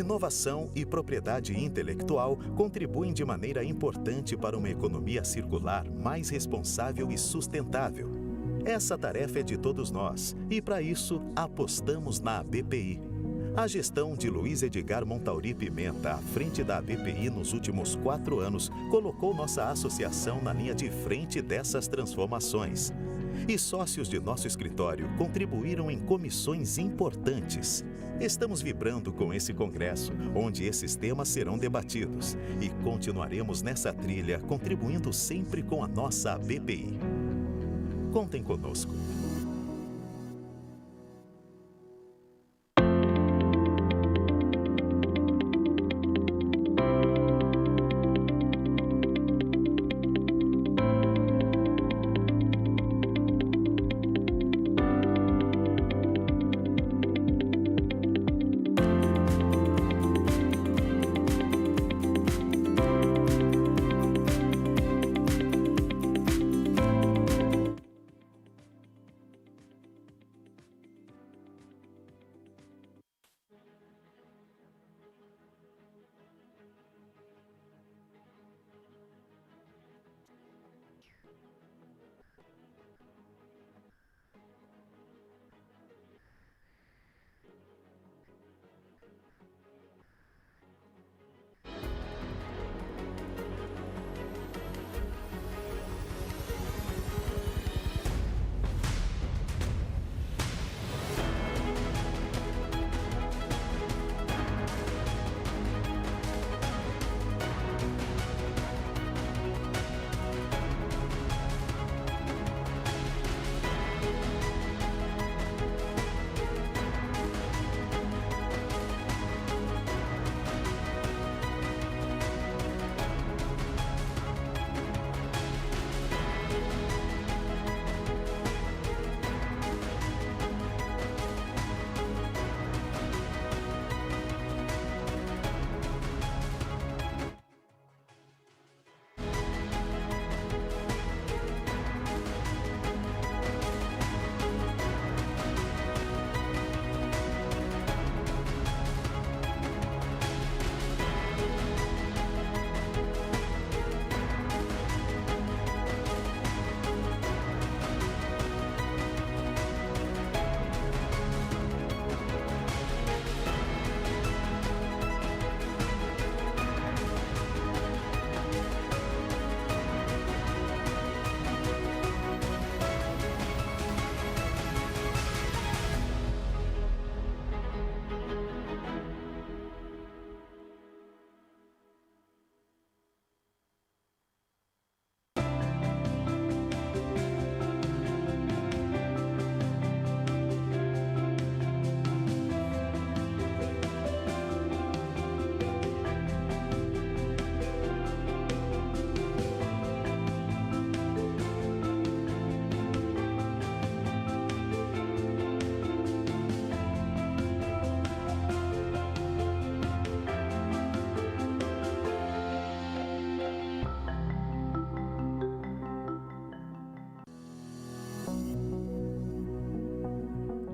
Inovação e propriedade intelectual contribuem de maneira importante para uma economia circular mais responsável e sustentável. Essa tarefa é de todos nós e, para isso, apostamos na ABPI. A gestão de Luiz Edgar Montauri Pimenta à frente da ABPI nos últimos 4 anos colocou nossa associação na linha de frente dessas transformações. E sócios de nosso escritório contribuíram em comissões importantes. Estamos vibrando com esse congresso, onde esses temas serão debatidos, e continuaremos nessa trilha, contribuindo sempre com a nossa ABPI. Contem conosco.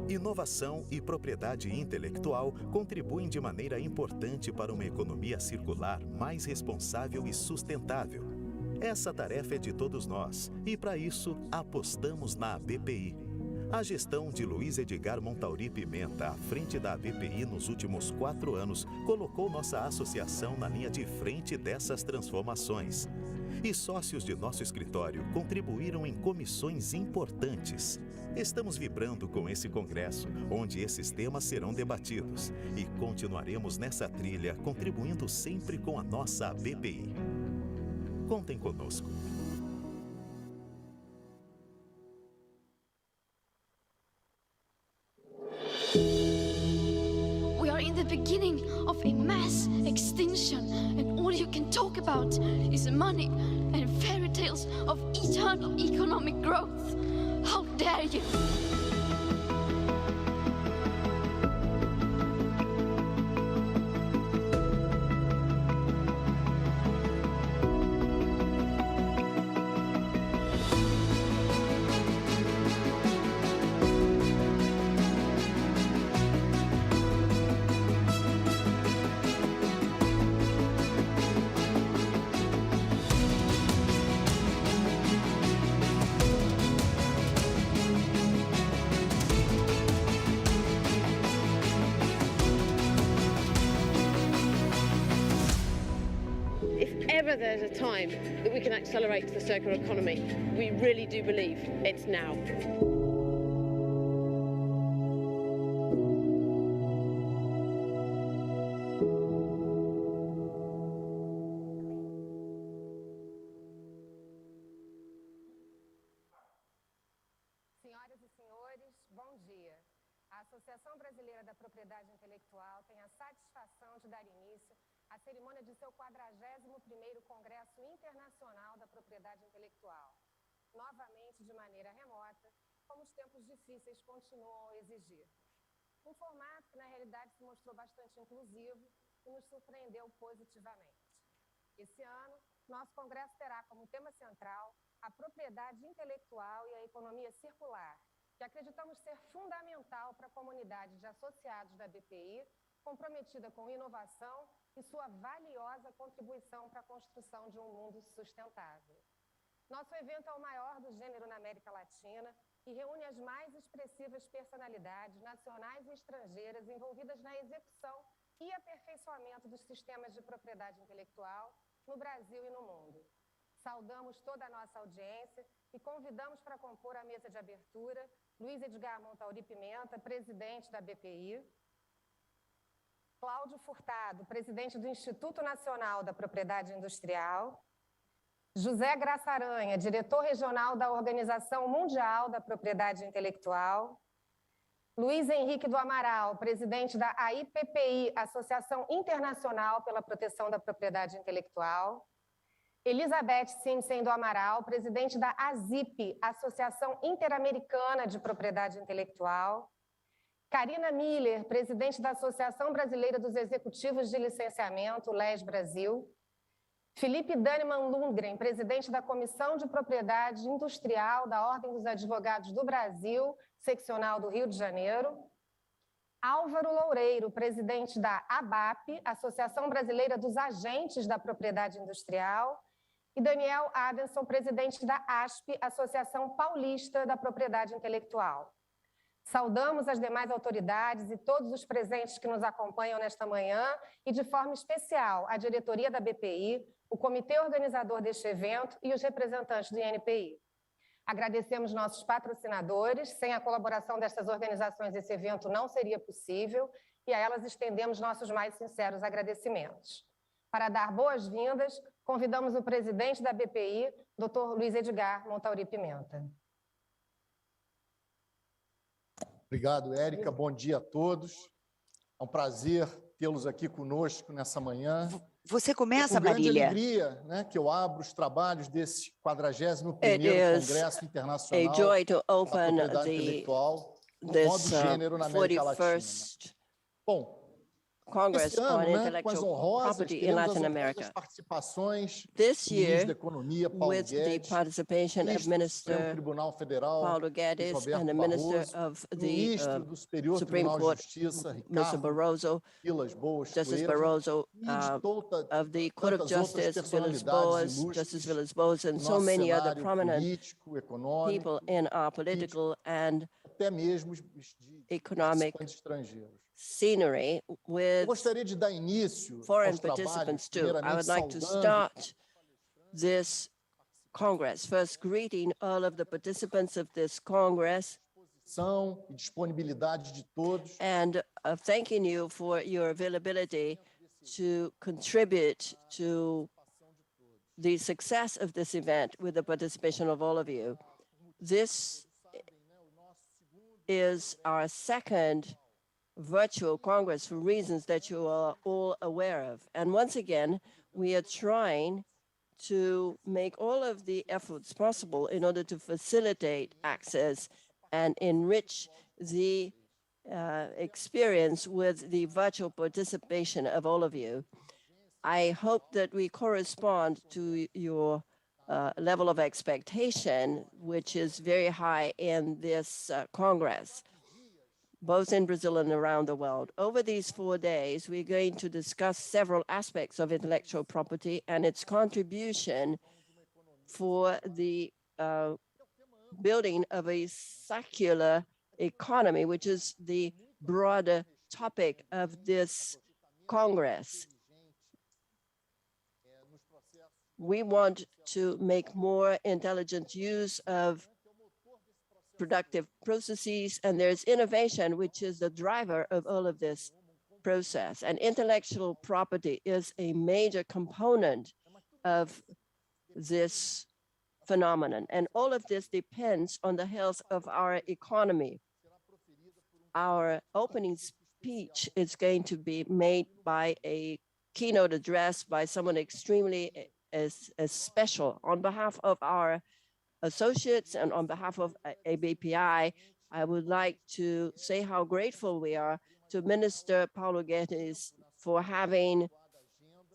Inovação e propriedade intelectual contribuem de maneira importante para uma economia circular mais responsável e sustentável. Essa tarefa é de todos nós e, para isso, apostamos na ABPI. A gestão de Luiz Edgar Montauri Pimenta à frente da ABPI nos últimos 4 anos colocou nossa associação na linha de frente dessas transformações. E sócios de nosso escritório contribuíram em comissões importantes. Estamos vibrando com esse congresso, onde esses temas serão debatidos, e continuaremos nessa trilha, contribuindo sempre com a nossa ABPI. Contem conosco. We are in the beginning of a mass extinction, and all you can talk about is money and fairy tales of eternal economic growth. How dare you! now there's a time that we can accelerate the circular economy. We really do believe it's now. Senhoras e senhores, bom dia. A Associação Brasileira da Propriedade Intelectual tem a satisfação de dar início à cerimônia de seu 41º Congresso Internacional da Propriedade Intelectual, novamente de maneira remota, como os tempos difíceis continuam a exigir. Um formato que, na realidade, se mostrou bastante inclusivo e nos surpreendeu positivamente. Esse ano, nosso Congresso terá como tema central a propriedade intelectual e a economia circular, que acreditamos ser fundamental para a comunidade de associados da BPI, comprometida com inovação e sua valiosa contribuição para a construção de um mundo sustentável. Nosso evento é o maior do gênero na América Latina e reúne as mais expressivas personalidades nacionais e estrangeiras envolvidas na execução e aperfeiçoamento dos sistemas de propriedade intelectual no Brasil e no mundo. Saudamos toda a nossa audiência e convidamos para compor a mesa de abertura Luiz Edgar Montauri Pimenta, presidente da BPI, Cláudio Furtado, presidente do Instituto Nacional da Propriedade Industrial, José Graça Aranha, diretor regional da Organização Mundial da Propriedade Intelectual, Luiz Henrique do Amaral, presidente da ABPI, Associação Internacional pela Proteção da Propriedade Intelectual, Elizabeth Simpson do Amaral, presidente da ASIP, Associação Interamericana de Propriedade Intelectual, Karina Miller, presidente da Associação Brasileira dos Executivos de Licenciamento, LES Brasil, Felipe Daneman Lundgren, presidente da Comissão de Propriedade Industrial da Ordem dos Advogados do Brasil, seccional do Rio de Janeiro, Álvaro Loureiro, presidente da ABPI, Associação Brasileira dos Agentes da Propriedade Industrial, e Daniel Adenson, presidente da ASP, Associação Paulista da Propriedade Intelectual. Saudamos as demais autoridades e todos os presentes que nos acompanham nesta manhã e, de forma especial, a diretoria da BPI, o comitê organizador deste evento e os representantes do INPI. Agradecemos nossos patrocinadores. Sem a colaboração destas organizações, esse evento não seria possível e a elas estendemos nossos mais sinceros agradecimentos. Para dar boas-vindas, convidamos o presidente da BPI, Dr. Luiz Edgar Montauri Pimenta. Obrigado, Érica. Bom dia a todos. É um prazer tê-los aqui conosco nessa manhã. Você começa, Marília? Com grande Marília. alegria, né, que eu abro os trabalhos desse 41º Congresso Internacional a joy to da open Propriedade Intelectual, no modo gênero na América Latina. Bom, Congress esse ano, on com as Intellectual honrosas, Property in teremos Latin as America. participações This do ministro year, da Economia, Paulo with the Guedes, participation of ministro do Supremo Minister Tribunal Federal, Paulo Guedes Roberto and the Minister Barroso, of the ministro do Superior Supreme Tribunal Court, de Justiça, Mr. Ricardo Barroso, Vilas Boas Justice Coelho, Barroso, e de of the Court of tantas outras Justice, Vilas personalidades Boas, ilustres Justice Vilas Boas, and do so nosso many other cenário prominent político, econômico, people in our political and até mesmo de economic participantes estrangeiros. scenery Eu with gostaria de dar início foreign aos trabalhos, participants too. I would primeiramente like to saudando start this Congress, first greeting all of the participants of this Congress e disponibilidade de todos. and thanking you for your availability to contribute to the success of this event with the participation of all of you. This is our second virtual Congress for reasons that you are all aware of. And once again, we are trying to make all of the efforts possible in order to facilitate access and enrich the experience with the virtual participation of all of you. I hope that we correspond to your level of expectation, which is very high in this Congress, both in Brazil and around the world. Over these 4 days, we're going to discuss several aspects of intellectual property and its contribution for the building of a circular economy, which is the broader topic of this Congress. We want to make more intelligent use of productive processes, and there's innovation, which is the driver of all of this process. And intellectual property is a major component of this phenomenon. And all of this depends on the health of our economy. Our opening speech is going to be made by a keynote address by someone extremely special. On behalf of our associates and on behalf of ABPI, I would like to say how grateful we are to Minister Paulo Guedes for having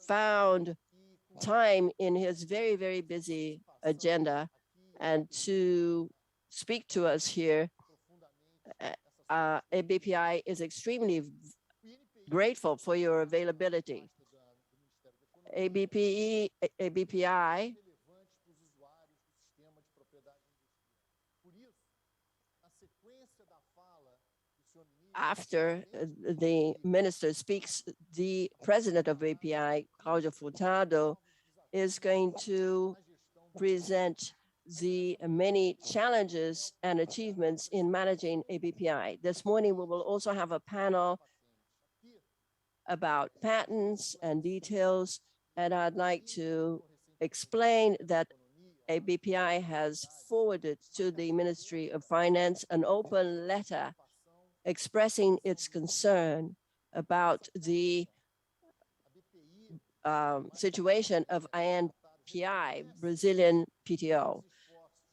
found time in his very, very busy agenda and to speak to us here. ABPI is extremely grateful for your availability. ABPI after the minister speaks, the president of ABPI, Claudio Furtado, is going to present the many challenges and achievements in managing ABPI. This morning, we will also have a panel about patents and details, and I'd like to explain that ABPI has forwarded to the Ministry of Finance an open letter expressing its concern about the situation of ANPI, Brazilian PTO.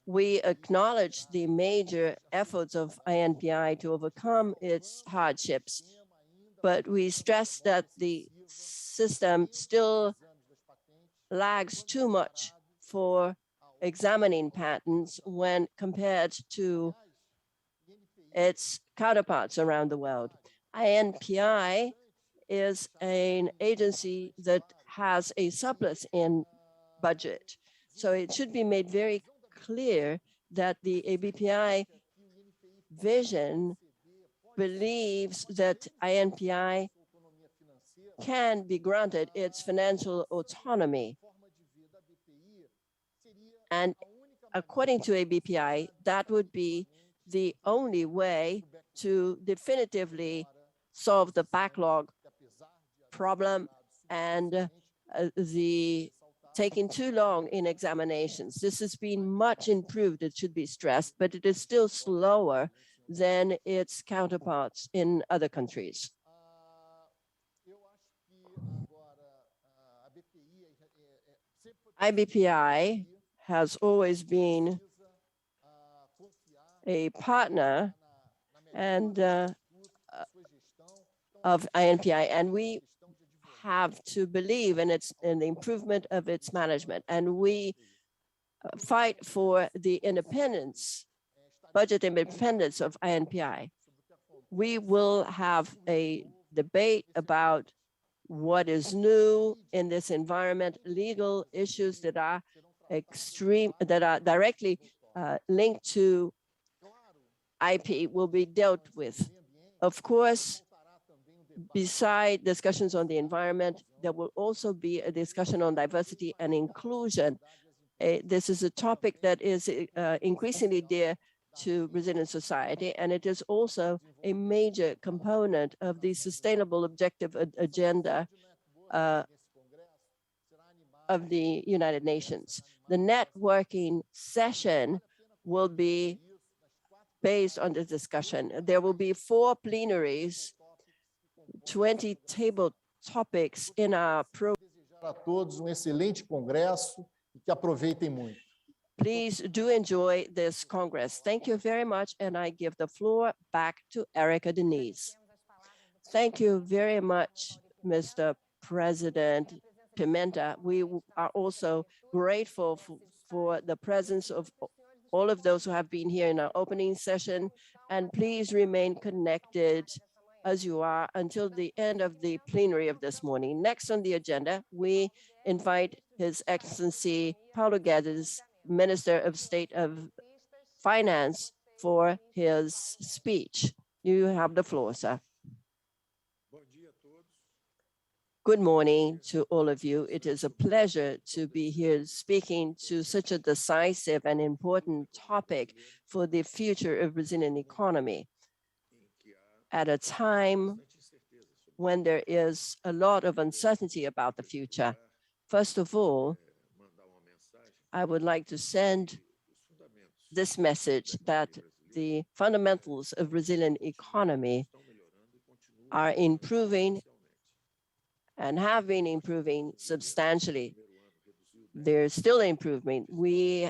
We acknowledge the major efforts of ANPI to overcome its hardships, but we stress that the system still lags too much for examining patents when compared to its counterparts around the world. ANPI is an agency that has a surplus in budget. So it should be made very clear that the ABPI vision believes that ANPI can be granted its financial autonomy. And according to ABPI, that would be the only way to definitively solve the backlog problem and the taking too long in examinations. This has been much improved, it should be stressed, but it is still slower than its counterparts in other countries. ABPI has always been a partner and of ANPI, and we have to believe in the improvement of its management, and we fight for the independence, budget independence of ANPI. We will have a debate about what is new in this environment, legal issues that are directly linked to IP will be dealt with. Of course, beside discussions on the environment, there will also be a discussion on diversity and inclusion. This is a topic that is increasingly dear to Brazilian society, and it is also a major component of the sustainable objective agenda of the United Nations. The networking session will be based on this discussion. There will be 4 plenaries, 20 table topics in our program. A todos excelente congresso e que aproveitem muito. Please do enjoy this Congress. Thank you very much, and I give the floor back to Erica Denise. Thank you very much, Mr. President Pimenta. We are also grateful for the presence of all of those who have been here in our opening session, and please remain connected as you are until the end of the plenary of this morning. Next on the agenda, we invite His Excellency Paulo Guedes, Minister of State of Finance, for his speech. You have the floor, sir. Good morning to all of you. It is a pleasure to be here speaking to such a decisive and important topic for the future of Brazilian economy at a time when there is a lot of uncertainty about the future. First of all, I would like to send this message that the fundamentals of Brazilian economy are improving and have been improving substantially. There's still improvement. We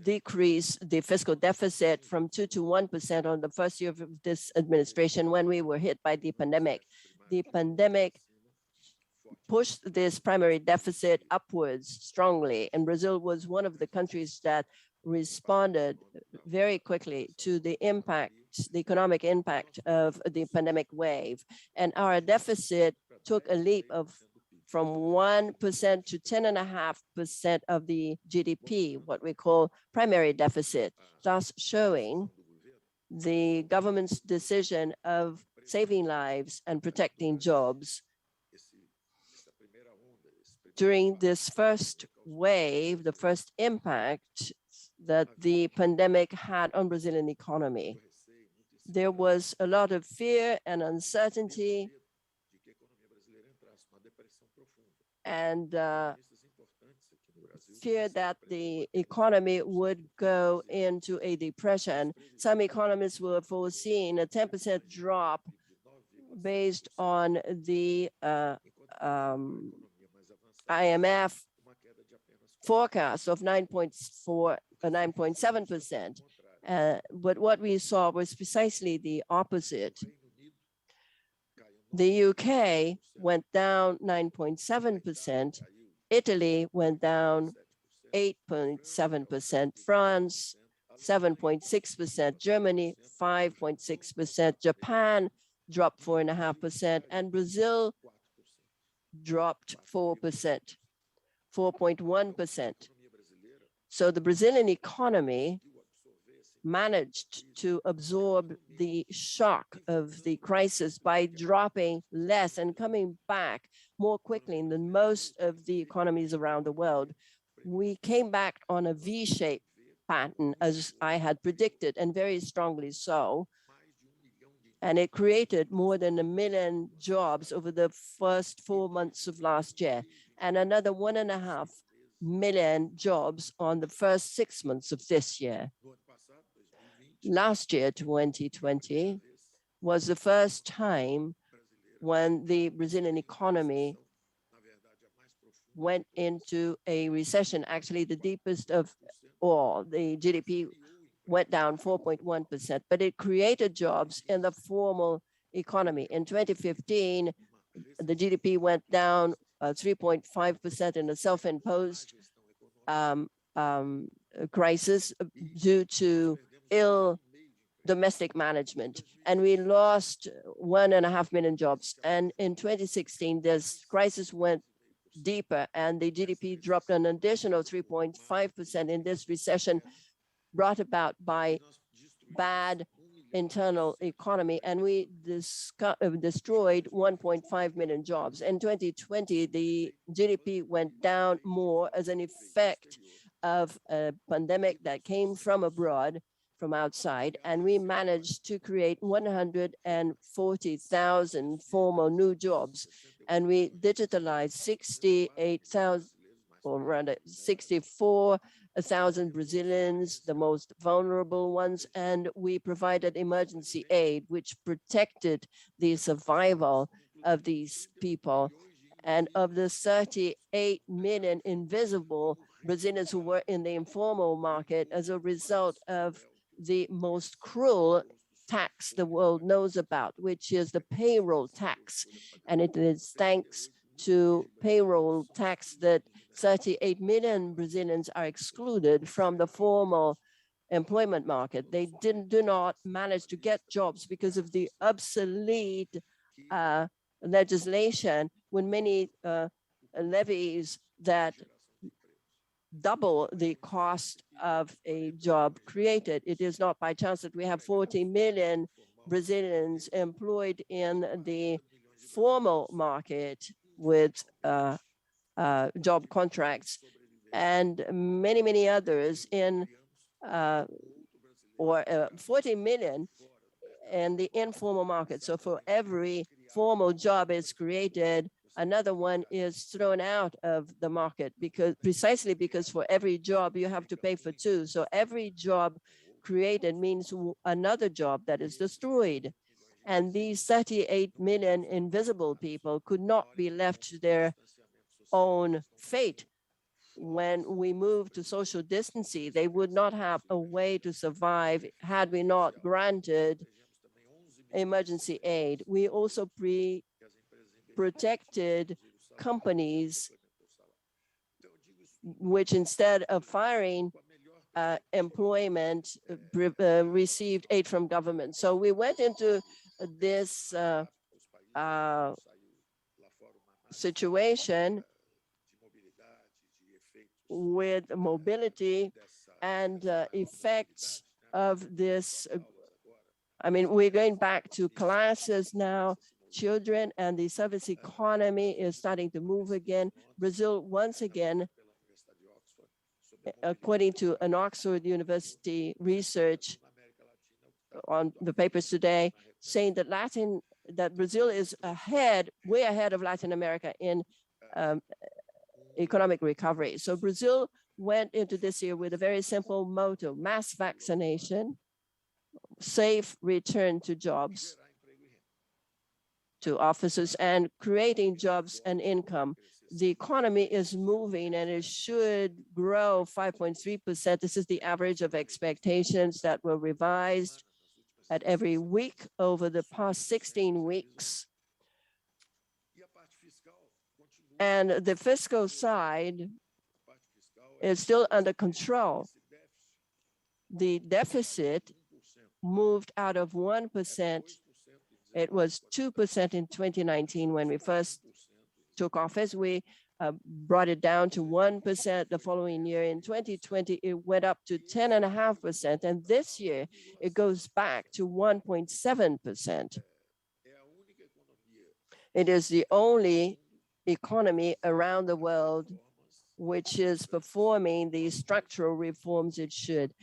decreased the fiscal deficit from 2 to 1% on the first year of this administration when we were hit by the pandemic. The pandemic pushed this primary deficit upwards strongly, and Brazil was one of the countries that responded very quickly to the impact, the economic impact of the pandemic wave. And our deficit took a leap from 1% to 10.5% of the GDP, what we call primary deficit, thus showing the government's decision of saving lives and protecting jobs. During this first wave, the first impact that the pandemic had on Brazilian economy, there was a lot of fear and uncertainty and fear that the economy would go into a depression. Some economists were foreseeing a 10% drop based on the IMF forecast of 9.7%. But what we saw was precisely the opposite. The UK went down 9.7%, Italy went down 8.7%, France 7.6%, Germany 5.6%, Japan dropped 4.5%, and Brazil dropped 4.1%. So the Brazilian economy managed to absorb the shock of the crisis by dropping less and coming back more quickly than most of the economies around the world. We came back on a V-shaped pattern, as I had predicted, and very strongly so. And it created more than 1 million jobs over the first 4 months of last year, and another 1.5 million jobs on the first 6 months of this year. Last year, 2020, was the first time when the Brazilian economy went into a recession, actually the deepest of all. The GDP went down 4.1%, but it created jobs in the formal economy. In 2015, the GDP went down 3.5% in a self-imposed crisis due to ill domestic management, and we lost 1.5 million jobs. And in 2016, this crisis went deeper, and the GDP dropped an additional 3.5% in this recession brought about by bad internal economy, and we destroyed 1.5 million jobs. In 2020, the GDP went down more as an effect of a pandemic that came from abroad, from outside, and we managed to create 140,000 formal new jobs, and we digitalized 68,000, or rather 64,000 Brazilians, the most vulnerable ones, and we provided emergency aid, which protected the survival of these people. And of the 38 million invisible Brazilians who were in the informal market as a result of the most cruel tax the world knows about, which is the payroll tax. And it is thanks to payroll tax that 38 million Brazilians are excluded from the formal employment market. They do not manage to get jobs because of the obsolete legislation, when many levies that double the cost of a job created. It is not by chance that we have 40 million Brazilians employed in the formal market with job contracts, and many, many others in 40 million in the informal market. So for every formal job is created, another one is thrown out of the market, precisely because for every job you have to pay for two. So every job created means another job that is destroyed. And these 38 million invisible people could not be left to their own fate. When we move to social distancing, they would not have a way to survive had we not granted emergency aid. We also protected companies which, instead of firing employment, received aid from government. So we went into this situation with mobility and effects of this. I mean, we're going back to classes now, children, and the service economy is starting to move again. Brazil, once again, according to an Oxford University research on the papers today, saying that Brazil is way ahead of Latin America in economic recovery. So Brazil went into this year with a very simple motto: mass vaccination, safe return to jobs, to offices, and creating jobs and income. The economy is moving and it should grow 5.3%. This is the average of expectations that were revised at every week over the past 16 weeks. And the fiscal side is still under control. The deficit moved out of 1%. It was 2% in 2019 when we first took office. We brought it down to 1% the following year. In 2020, it went up to 10.5%. And this year, it goes back to 1.7%. It is the only economy around the world which is performing the structural reforms it should,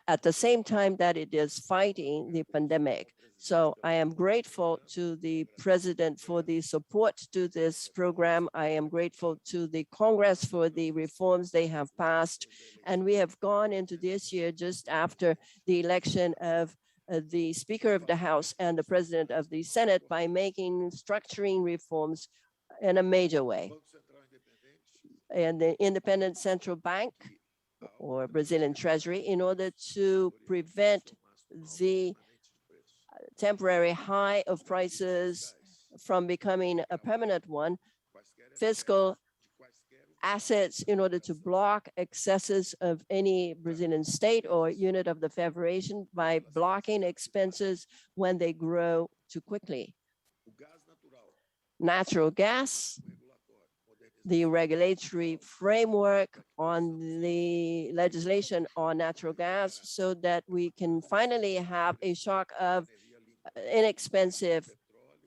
at the same time that it is fighting the pandemic. So I am grateful to the president for the support to this program. I am grateful to the Congress for the reforms they have passed. And we have gone into this year just after the election of the Speaker of the House and the President of the Senate by making structuring reforms in a major way. And the independent central bank or Brazilian Treasury, in order to prevent the temporary high of prices from becoming a permanent one, fiscal assets in order to block excesses of any Brazilian state or unit of the federation by blocking expenses when they grow too quickly. Natural gas, the regulatory framework on the legislation on natural gas so that we can finally have a shock of inexpensive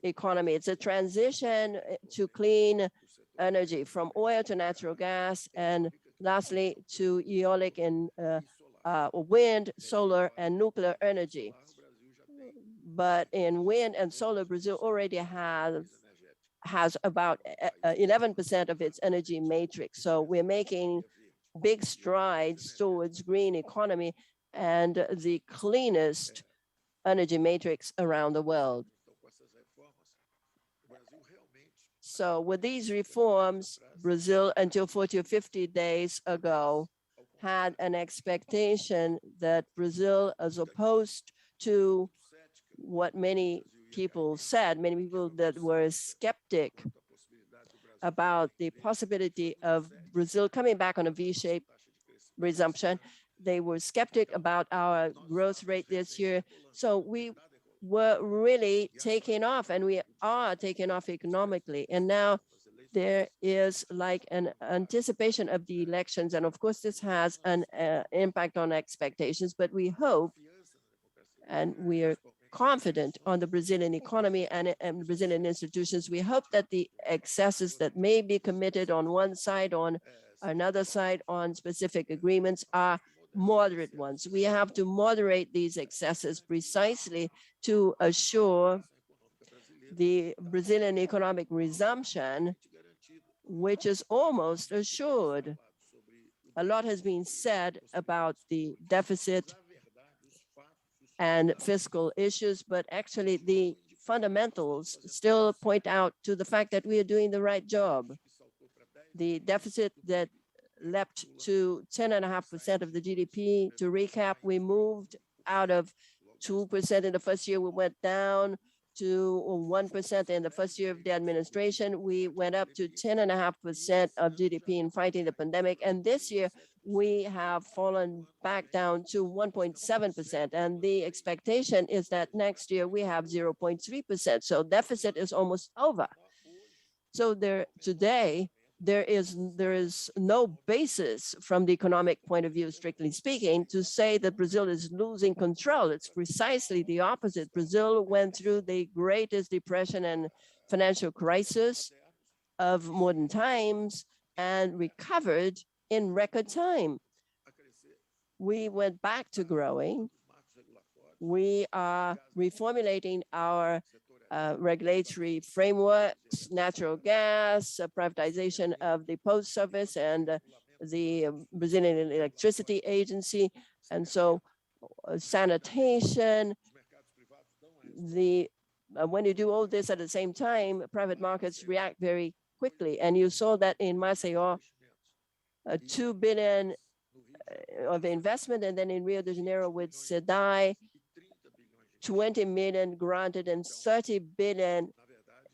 economy. It's a transition to clean energy from oil to natural gas, and lastly to eolic and wind, solar, and nuclear energy. But in wind and solar, Brazil already has about 11% of its energy matrix. So we're making big strides towards green economy and the cleanest energy matrix around the world. So with these reforms, Brazil, until 40 or 50 days ago, had an expectation that Brazil, as opposed to what many people said, many people that were skeptic about the possibility of Brazil coming back on a V-shaped resumption. They were skeptic about our growth rate this year. So we were really taking off, and we are taking off economically. And now there is like an anticipation of the elections. And of course, this has an impact on expectations, but we hope, and we are confident on the Brazilian economy and Brazilian institutions. We hope that the excesses that may be committed on one side, on another side, on specific agreements are moderate ones. We have to moderate these excesses precisely to assure the Brazilian economic resumption, which is almost assured. A lot has been said about the deficit and fiscal issues, but actually the fundamentals still point out to the fact that we are doing the right job. The deficit that leapt to 10.5% of the GDP. To recap, we moved out of 2% in the first year. We went down to 1% in the first year of the administration. We went up to 10.5% of GDP in fighting the pandemic. And this year, we have fallen back down to 1.7%. And the expectation is that next year we have 0.3%. So deficit is almost over. So today, there is no basis from the economic point of view, strictly speaking, to say that Brazil is losing control. It's precisely the opposite. Brazil went through the greatest depression and financial crisis of modern times and recovered in record time. We went back to growing. We are reformulating our regulatory frameworks, natural gas, privatization of the post service and the Brazilian Electricity Agency. And so sanitation, when you do all this at the same time, private markets react very quickly. And you saw that in Maceió, 2 billion of investment, and then in Rio de Janeiro with SEDAI, 20 million granted and 30 billion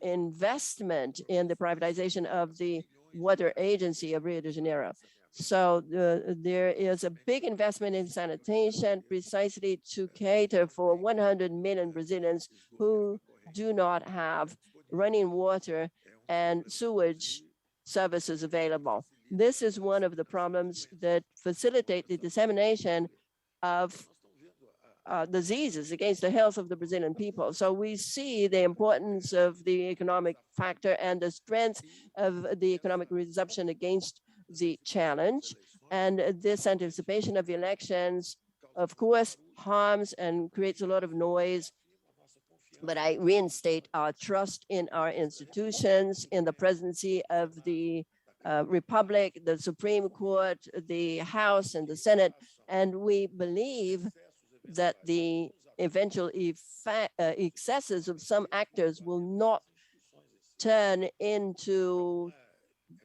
investment in the privatization of the water agency of Rio de Janeiro. So there is a big investment in sanitation precisely to cater for 100 million Brazilians who do not have running water and sewage services available. This is one of the problems that facilitate the dissemination of diseases against the health of the Brazilian people. So we see the importance of the economic factor and the strength of the economic resumption against the challenge. And this anticipation of elections, of course, harms and creates a lot of noise. But I reinstate our trust in our institutions, in the presidency of the Republic, the Supreme Court, the House and the Senate. And we believe that the eventual excesses of some actors will not turn into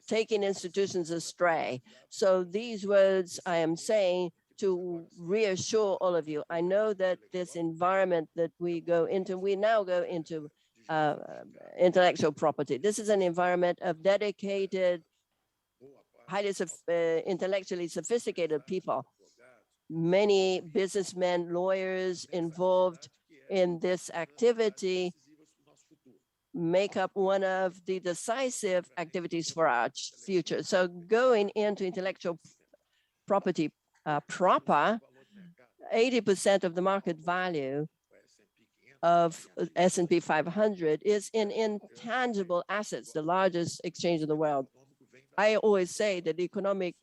taking institutions astray. So these words I am saying to reassure all of you. I know that this environment that we now go into intellectual property. This is an environment of dedicated, highly intellectually sophisticated people. Many businessmen, lawyers involved in this activity make up one of the decisive activities for our future. So going into intellectual property proper, 80% of the market value of S&P 500 is in intangible assets, the largest exchange in the world. I always say that economic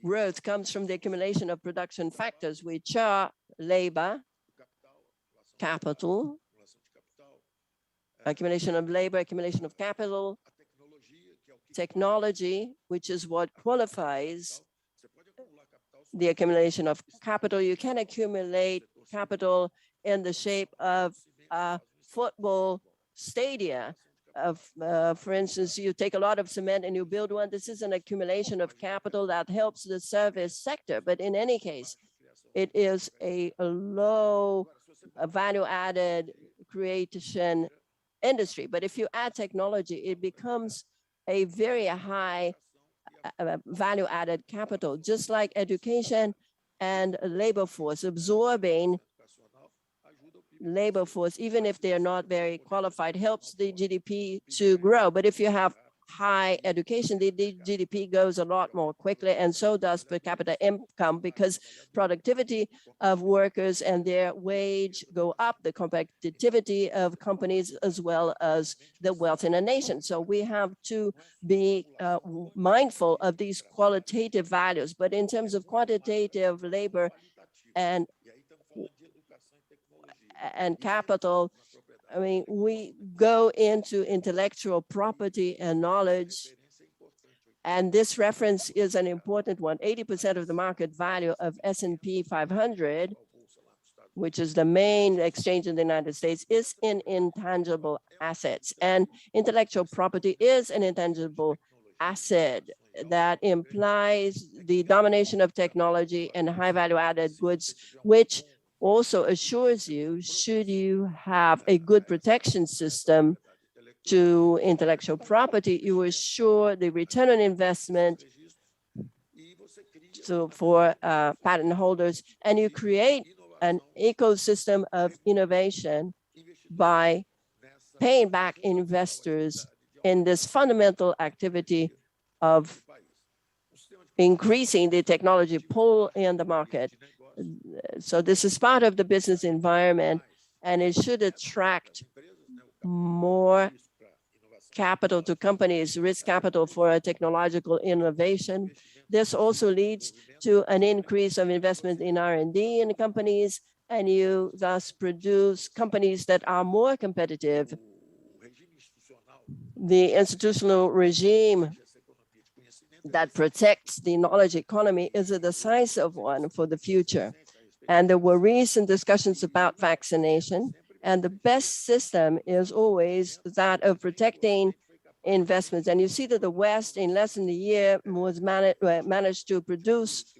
growth comes from the accumulation of production factors, which are labor, capital, accumulation of labor, accumulation of capital, technology, which is what qualifies the accumulation of capital. You can accumulate capital in the shape of a football stadium. For instance, you take a lot of cement and you build one. This is an accumulation of capital that helps the service sector. But in any case, it is a low value-added creation industry. But if you add technology, it becomes a very high value-added capital, just like education and labor force. Absorbing labor force, even if they are not very qualified, helps the GDP to grow. But if you have high education, the GDP goes a lot more quickly, and so does per capita income, because productivity of workers and their wage go up, the competitivity of companies, as well as the wealth in a nation. So we have to be mindful of these qualitative values. But in terms of quantitative labor and capital, I mean, we go into intellectual property and knowledge, and this reference is an important one. 80% of the market value of S&P 500, which is the main exchange in the United States, is in intangible assets. And intellectual property is an intangible asset that implies the domination of technology and high value added goods, which also assures you, should you have a good protection system to intellectual property, you assure the return on investment for patent holders, and you create an ecosystem of innovation by paying back investors in this fundamental activity of increasing the technology pull in the market. So this is part of the business environment, and it should attract more capital to companies, risk capital for a technological innovation. This also leads to an increase of investment in R&D in companies, and you thus produce companies that are more competitive. The institutional regime that protects the knowledge economy is a decisive one for the future. And there were recent discussions about vaccination, and the best system is always that of protecting investments. And you see that the West, in less than a year, was managed to produce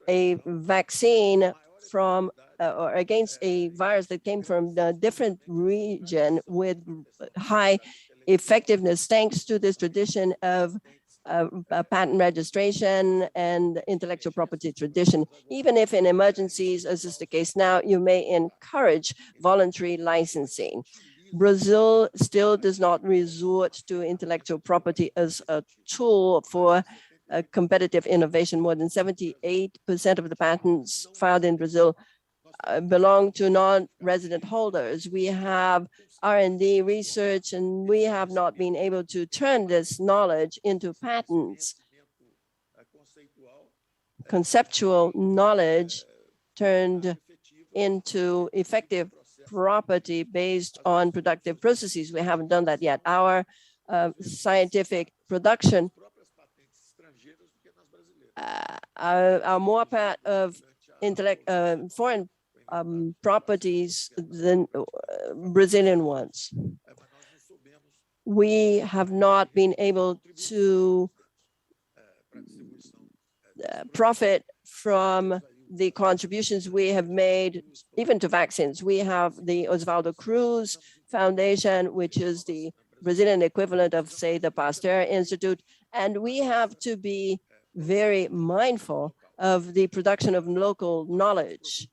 a vaccine from or against a virus that came from a different region with high effectiveness, thanks to this tradition of patent registration and intellectual property tradition. Even if in emergencies, as is the case now, you may encourage voluntary licensing. Brazil still does not resort to intellectual property as a tool for competitive innovation. More than 78% of the patents filed in Brazil belong to non-resident holders. We have R&D research, and we have not been able to turn this knowledge into patents. Conceptual knowledge turned into effective property based on productive processes. We haven't done that yet. Our scientific production are more part of foreign properties than Brazilian ones. We have not been able to profit from the contributions we have made, even to vaccines. We have the Oswaldo Cruz Foundation, which is the Brazilian equivalent of, say, the Pasteur Institute, and we have to be very mindful of the production of local knowledge.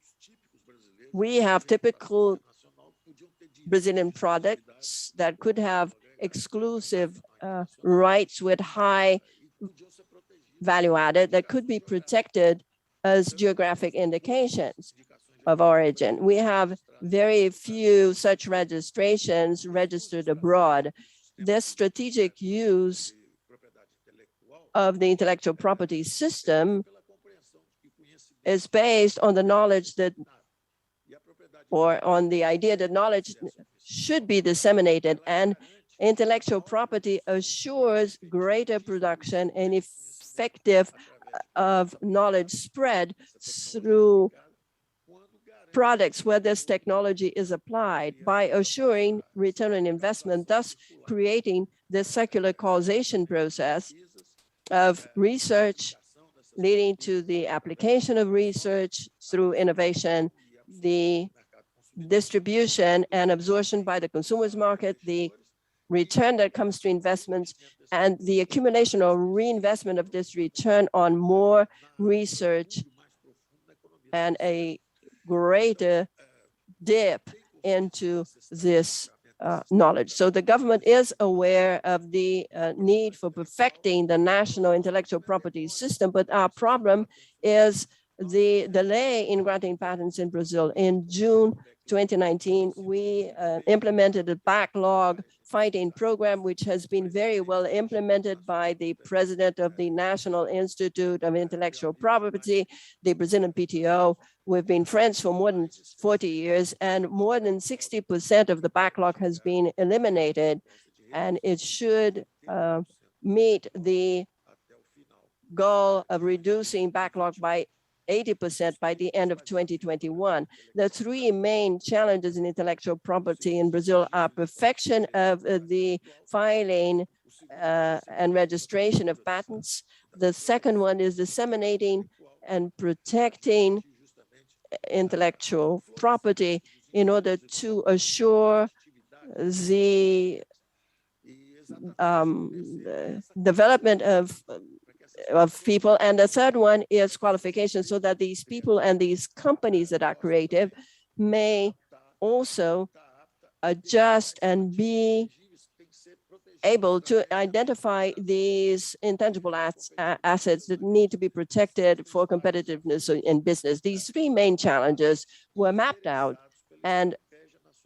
We have typical Brazilian products that could have exclusive rights with high value added that could be protected as geographic indications of origin. We have very few such registrations registered abroad. This strategic use of the intellectual property system is based on the knowledge that, or on the idea that knowledge should be disseminated, and intellectual property assures greater production and effective of knowledge spread through products where this technology is applied, by assuring return on investment, thus creating the circular causation process of research leading to the application of research through innovation, the distribution and absorption by the consumers market, the return that comes to investments, and the accumulation or reinvestment of this return on more research and a greater dip into this knowledge. So the government is aware of the need for perfecting the national intellectual property system, but our problem is the delay in granting patents in Brazil. In June 2019, we implemented a backlog fighting program, which has been very well implemented by the president of the National Institute of Intellectual Property, the Brazilian BPTO. We've been friends for more than 40 years, and more than 60% of the backlog has been eliminated, and it should meet the goal of reducing backlog by 80% by the end of 2021. The three main challenges in intellectual property in Brazil are perfection of the filing and registration of patents. The second one is disseminating and protecting intellectual property in order to assure the development of people. And the third one is qualification, so that these people and these companies that are creative may also adjust and be able to identify these intangible assets that need to be protected for competitiveness in business. These three main challenges were mapped out and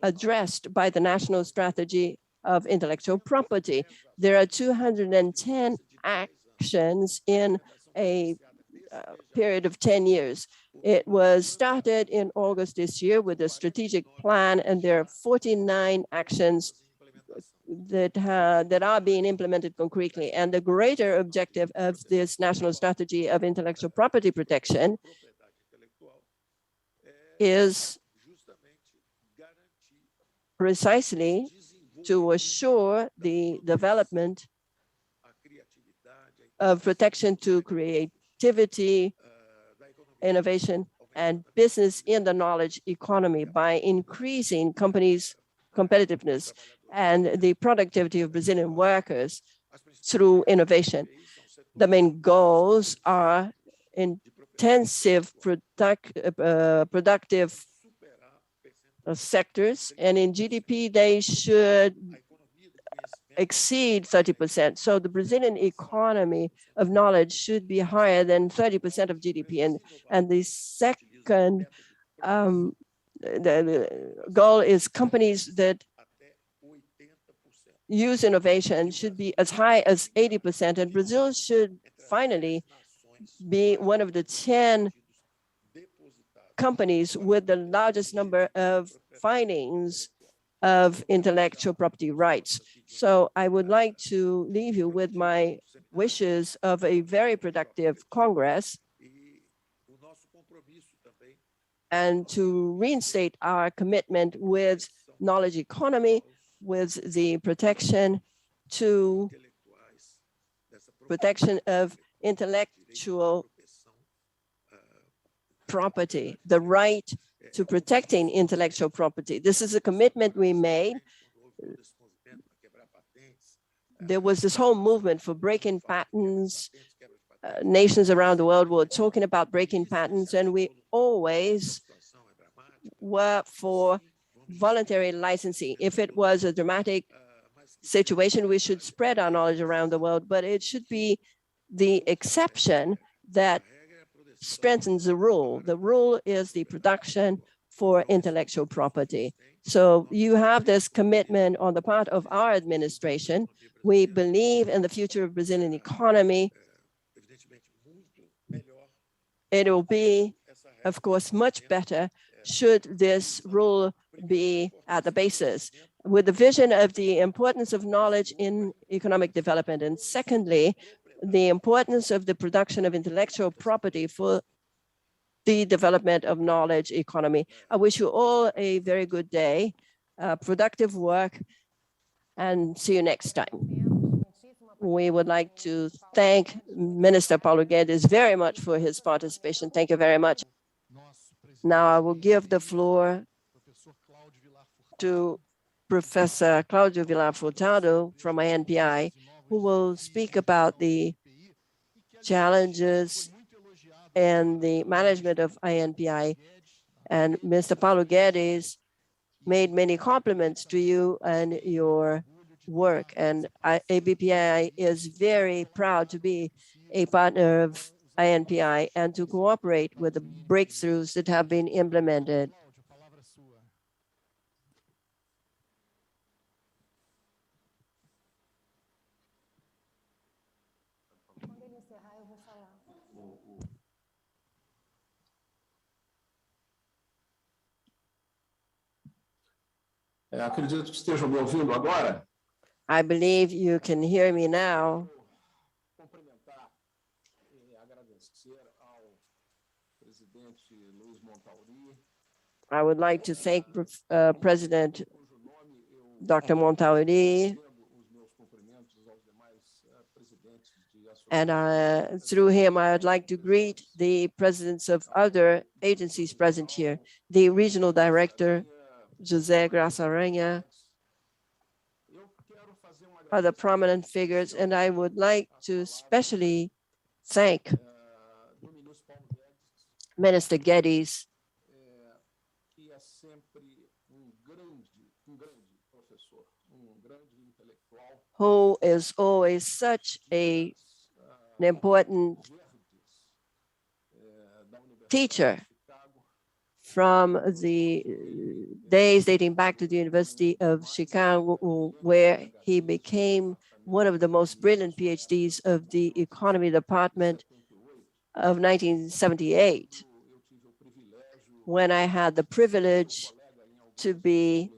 addressed by the National Strategy of Intellectual Property. There are 210 actions in a period of 10 years. It was started in August this year with a strategic plan, and there are 49 actions that are being implemented concretely. And the greater objective of this National Strategy of Intellectual Property Protection is precisely to assure the development of protection to creativity, innovation, and business in the knowledge economy by increasing companies' competitiveness and the productivity of Brazilian workers through innovation. The main goals are intensive productive sectors, and in GDP, they should exceed 30%. So the Brazilian economy of knowledge should be higher than 30% of GDP. And the second the goal is companies that use innovation should be as high as 80%. And Brazil should finally be one of the 10 companies with the largest number of filings of intellectual property rights. So I would like to leave you with my wishes of a very productive Congress and to reinstate our commitment with knowledge economy, with the protection of intellectual property, the right to protecting intellectual property. This is a commitment we made. There was this whole movement for breaking patents. Nations around the world were talking about breaking patents, and we always were for voluntary licensing. If it was a dramatic situation, we should spread our knowledge around the world, but it should be the exception that strengthens the rule. The rule is the production for intellectual property. So you have this commitment on the part of our administration. We believe in the future of Brazilian economy. It will be, of course, much better should this rule be at the basis, with the vision of the importance of knowledge in economic development. And secondly, the importance of the production of intellectual property for the development of knowledge economy. I wish you all a very good day, productive work, and see you next time. We would like to thank Minister Paulo Guedes very much for his participation. Thank you very much. Now I will give the floor to Professor Cláudio Villar Furtado from ANPI, who will speak about the challenges and the management of ANPI. And Mr. Paulo Guedes made many compliments to you and your work. And ABPI is very proud to be a partner of INPI and to cooperate with the breakthroughs that have been implemented. Acredito que estejam me ouvindo agora. I believe you can hear me now. Cumprimentar e agradecer ao presidente Luiz Montauri, I would like to thank President Dr. Montauri, os meus cumprimentos aos demais presidentes de and through him, I would like to greet the presidents of other agencies present here, the regional director, José Graça Aranha, other prominent figures, and I would like to especially thank do ministro Paulo Guedes, Minister Guedes, que é sempre grande professor, grande intelectual, who is always such an important da Universidade teacher de Chicago, from the days dating back to the University of Chicago, where he became one of the most brilliant PhDs of the economy department of 1978, eu tive o privilégio, when I had the privilege to be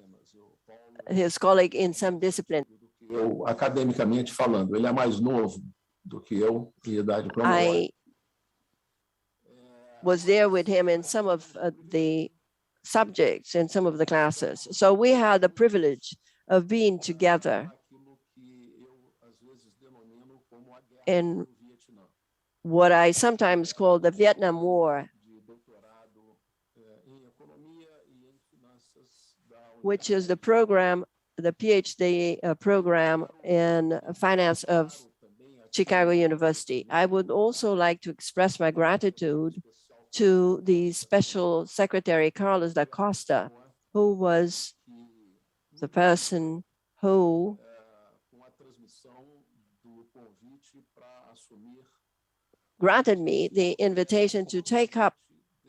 his colleague in some discipline. do que eu, academicamente falando, ele é mais novo do que eu, em idade cronológica. I was there with him in some of the subjects in some of the classes. So we had the privilege of being together Aquilo que eu, às vezes, denomino como a guerra in do Vietnã, what I sometimes call the Vietnam War, de doutorado em economia e em finanças da which is the program, the PhD program in finance of também aqui Chicago University. I would also like to express my gratitude to the Special Secretary Carlos da Costa, who was the person who com a transmissão do convite para assumir granted me the invitation to take up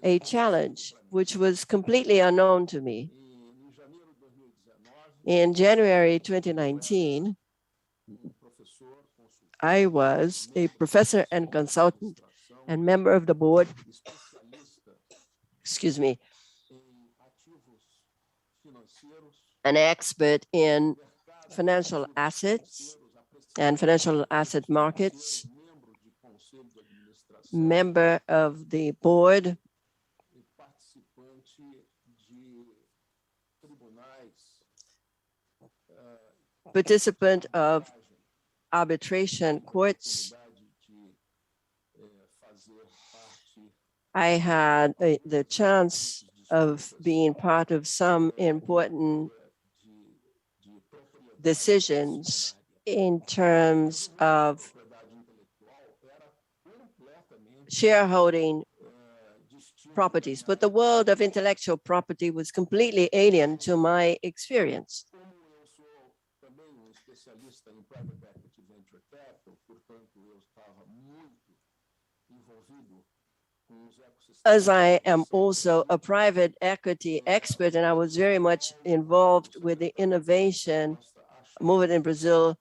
a challenge which was completely unknown to me. em janeiro de 2019, In January 2019, professor, consultor, I was a professor and consultant and member of the board, especialista excuse me, em ativos financeiros, an expert in financial assets and financial asset markets, membro de conselho de administração member of the board, e participante de tribunais, participant of arbitration courts. de fazer parte I had the chance of being part of some important de propriedade decisions in terms of intelectual era completamente shareholding distinto. properties, but the world of intellectual property was completely alien to my experience. Como eu sou também especialista em private equity venture capital, portanto eu estava muito envolvido com os ecossistemas. As I am also a private equity expert, and I was very much involved with the innovation movement in Brazil,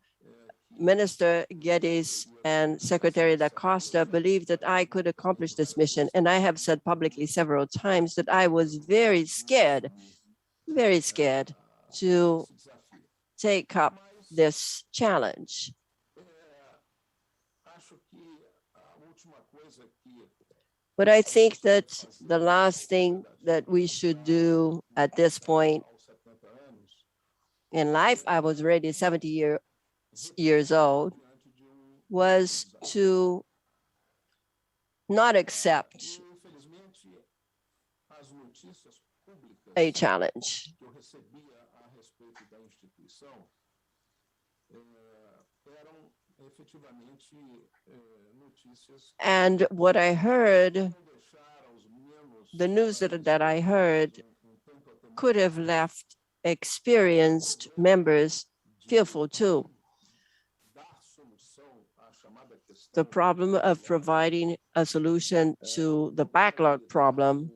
Minister Guedes and Secretary da Costa believed that I could accomplish this mission. And I have said publicly several times that I was very scared to take up this challenge. Acho que a última coisa que But I think that the last thing that we should do at this point aos 70 anos, in life, I was already 70 years old, diante de was to not accept infelizmente, as notícias públicas a challenge. que eu recebia a respeito da instituição eram efetivamente notícias And what I heard, que deixaram os menos the news that I heard tanto até could have left experienced members fearful too. The problem of providing a solution to the backlog problem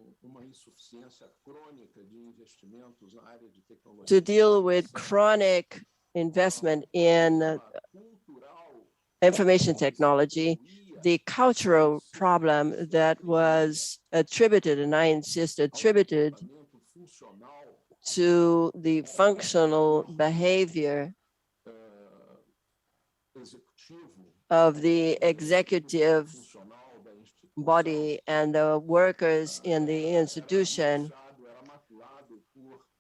to deal with chronic investment in information technology, the cultural problem that was attributed, and I insist attributed, to the functional behavior of the executive body and the workers in the institution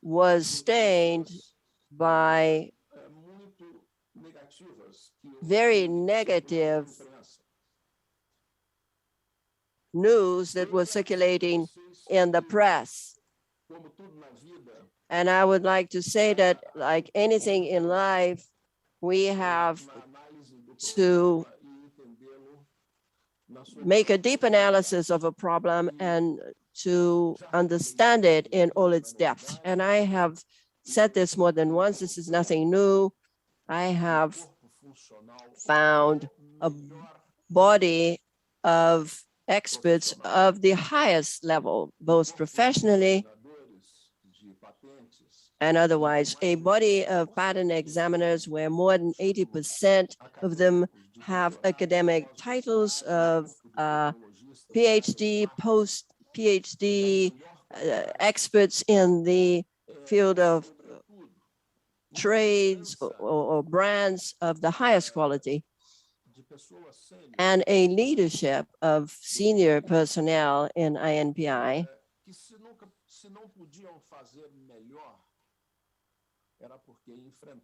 was stained by very negative news that was circulating in the press. And I would like to say that, like anything in life, we have to make a deep analysis of a problem and to understand it in all its depth. And I have said this more than once, this is nothing new. I have found a body of experts of the highest level, both professionally and otherwise, a body of patent examiners where more than 80% of them have academic titles of PhD, post-PhD, experts in the field of trades or brands of the highest quality, and a leadership of senior personnel in ANPI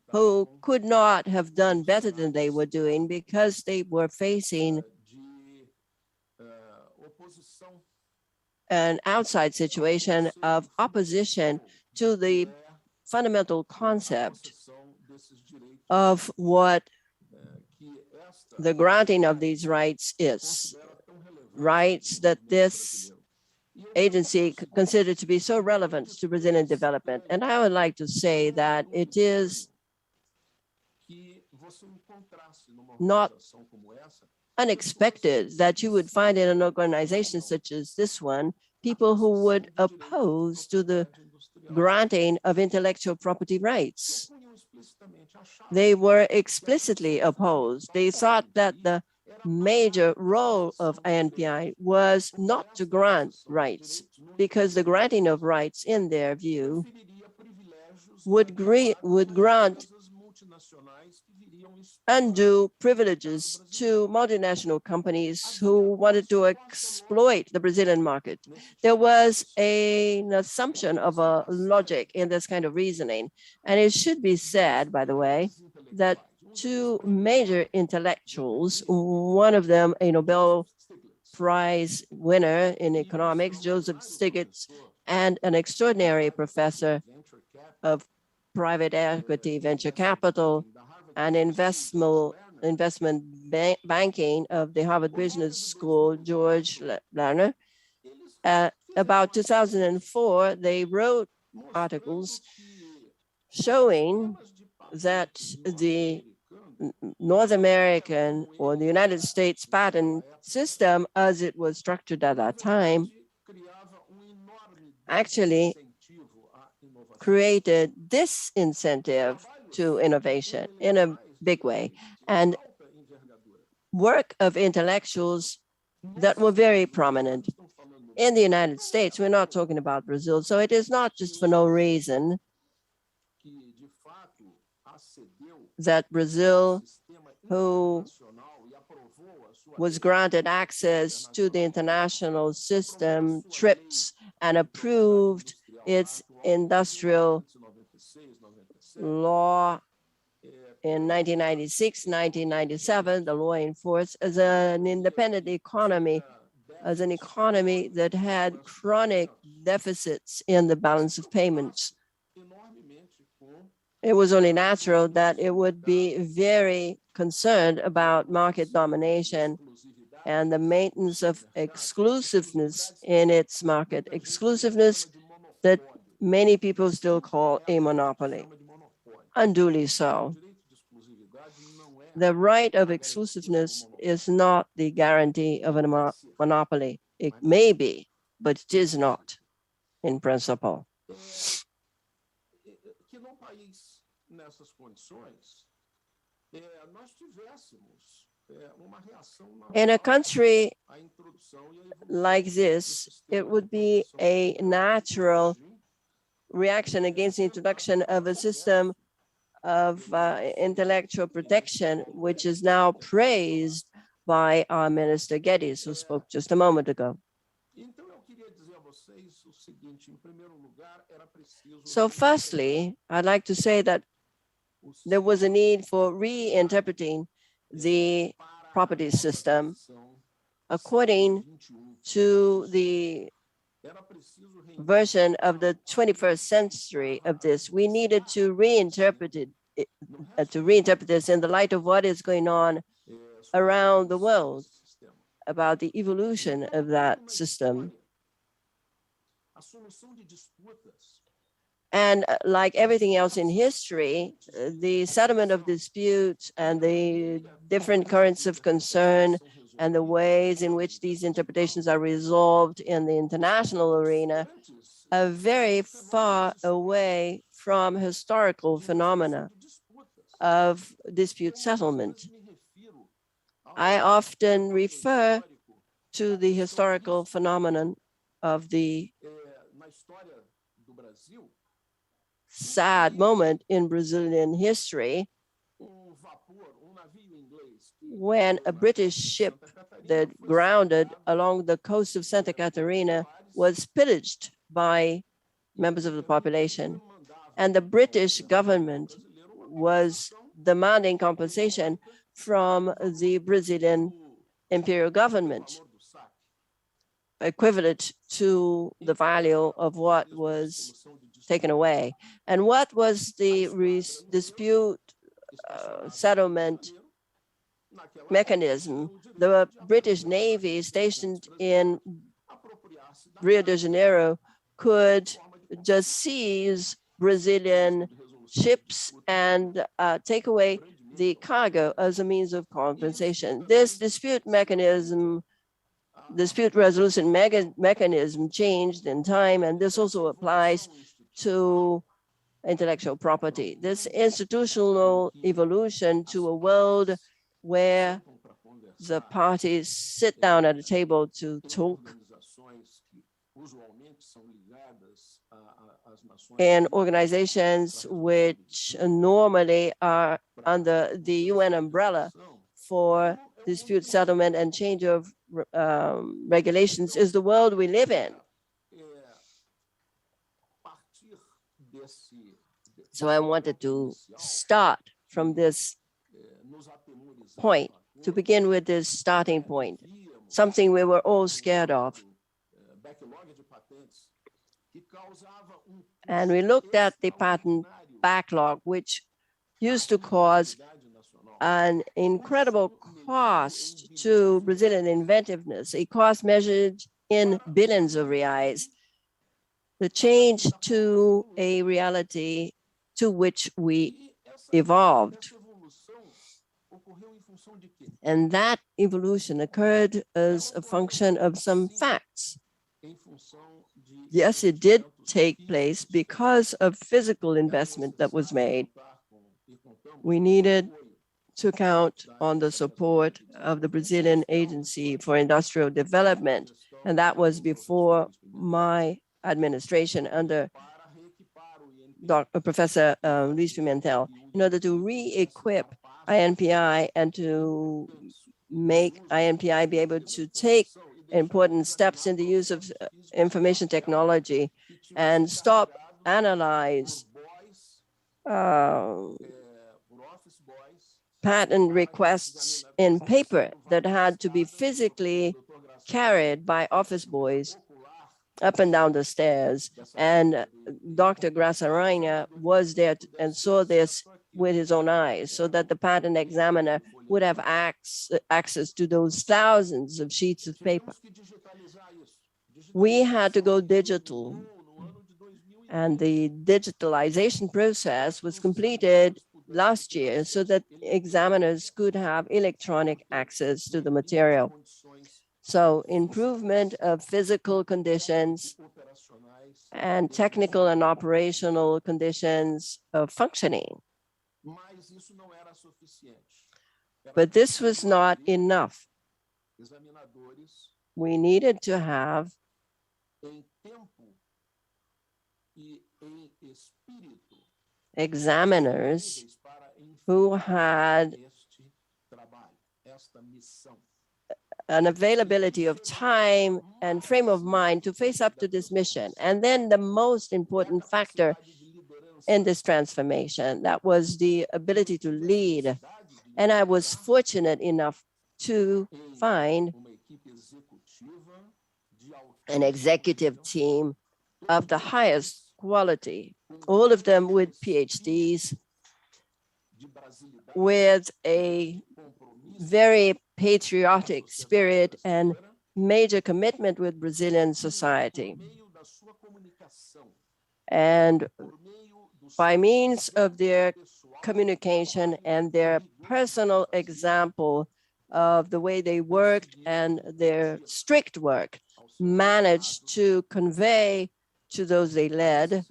who could not have done better than they were doing because they were facing an outside situation of opposition to the fundamental concept of what the granting of these rights is. Rights that this agency considered to be so relevant to Brazilian development. And I would like to say that it is not unexpected that you would find in an organization such as this one, people who would oppose to the granting of intellectual property rights. They were explicitly opposed. They thought that the major role of ANPI was not to grant rights, because the granting of rights, in their view, would grant undue privileges to multinational companies who wanted to exploit the Brazilian market. There was an assumption of a logic in this kind of reasoning. And it should be said, by the way, that two major intellectuals, one of them a Nobel Prize winner in economics, Joseph Stiglitz, and an extraordinary professor of private equity, venture capital, and investment banking of the Harvard Business School, George Lerner. About 2004, they wrote articles showing that the North American or the United States patent system, as it was structured at that time, actually created disincentive to innovation in a big way, and work of intellectuals that were very prominent. In the United States, we're not talking about Brazil, so it is not just for no reason that Brazil, who was granted access to the international system, TRIPS, and approved its industrial law in 1996, 1997, the law in force, as an independent economy, as an economy that had chronic deficits in the balance of payments. It was only natural that it would be very concerned about market domination and the maintenance of exclusiveness in its market, exclusiveness that many people still call a monopoly, unduly so. The right of exclusiveness is not the guarantee of a monopoly. It may be, but it is not in principle. Que num país nessas condições, nós tivéssemos uma reação in a country like this, it would be a natural reaction against the introduction of a system of intellectual protection, which is now praised by our Minister Geddes, who spoke just a moment ago. So firstly, I'd like to say that there was a need for reinterpreting the property system according to the version of the 21st century of this. We needed to reinterpret this in the light of what is going on around the world about the evolution of that system. And like everything else in history, the settlement of disputes and the different currents of concern and the ways in which these interpretations are resolved in the international arena are very far away from historical phenomena of dispute settlement. I often refer to the historical phenomenon of the sad moment in Brazilian history when a British ship that grounded along the coast of Santa Catarina was pillaged by members of the population. And the British government was demanding compensation from the Brazilian imperial government, equivalent to the value of what was taken away. And what was the dispute settlement mechanism? The British Navy stationed in Rio de Janeiro could just seize Brazilian ships and take away the cargo as a means of compensation. This dispute resolution mechanism changed in time, and this also applies to intellectual property. This institutional evolution to a world where the parties sit down at a table to talk in organizations which normally are under the UN umbrella for dispute settlement and change of regulations is the world we live in. So I wanted to start from this point, to begin with this starting point, something we were all scared of. And we looked at the patent backlog, which used to cause an incredible cost to Brazilian inventiveness, a cost measured in billions of reais. The change to a reality to which we evolved. And that evolution occurred as a function of some facts. Yes, it did take place because of physical investment that was made. We needed to count on the support of the Brazilian Agency for Industrial Development, and that was before my administration under Professor Luis Pimentel, in order to re-equip INPI and to make INPI be able to take important steps in the use of information technology and stop analyze patent requests in paper that had to be physically carried by office boys up and down the stairs. And Dr. Graça was there and saw this with his own eyes, so that the patent examiner would have access to those thousands of sheets of paper. We had to go digital And the digitalization process was completed last year so that examiners could have electronic access to the material. So improvement of physical conditions and technical and operational conditions of functioning. But this was not enough. We needed to have examiners who had an availability of time and frame of mind to face up to this mission. And then the most important factor in this transformation, that was the ability to lead. And I was fortunate enough to find an executive team of the highest quality, all of them with PhDs, with a very patriotic spirit and major commitment with Brazilian society. And by means of their communication and their personal example of the way they worked and their strict work, managed to convey to those they led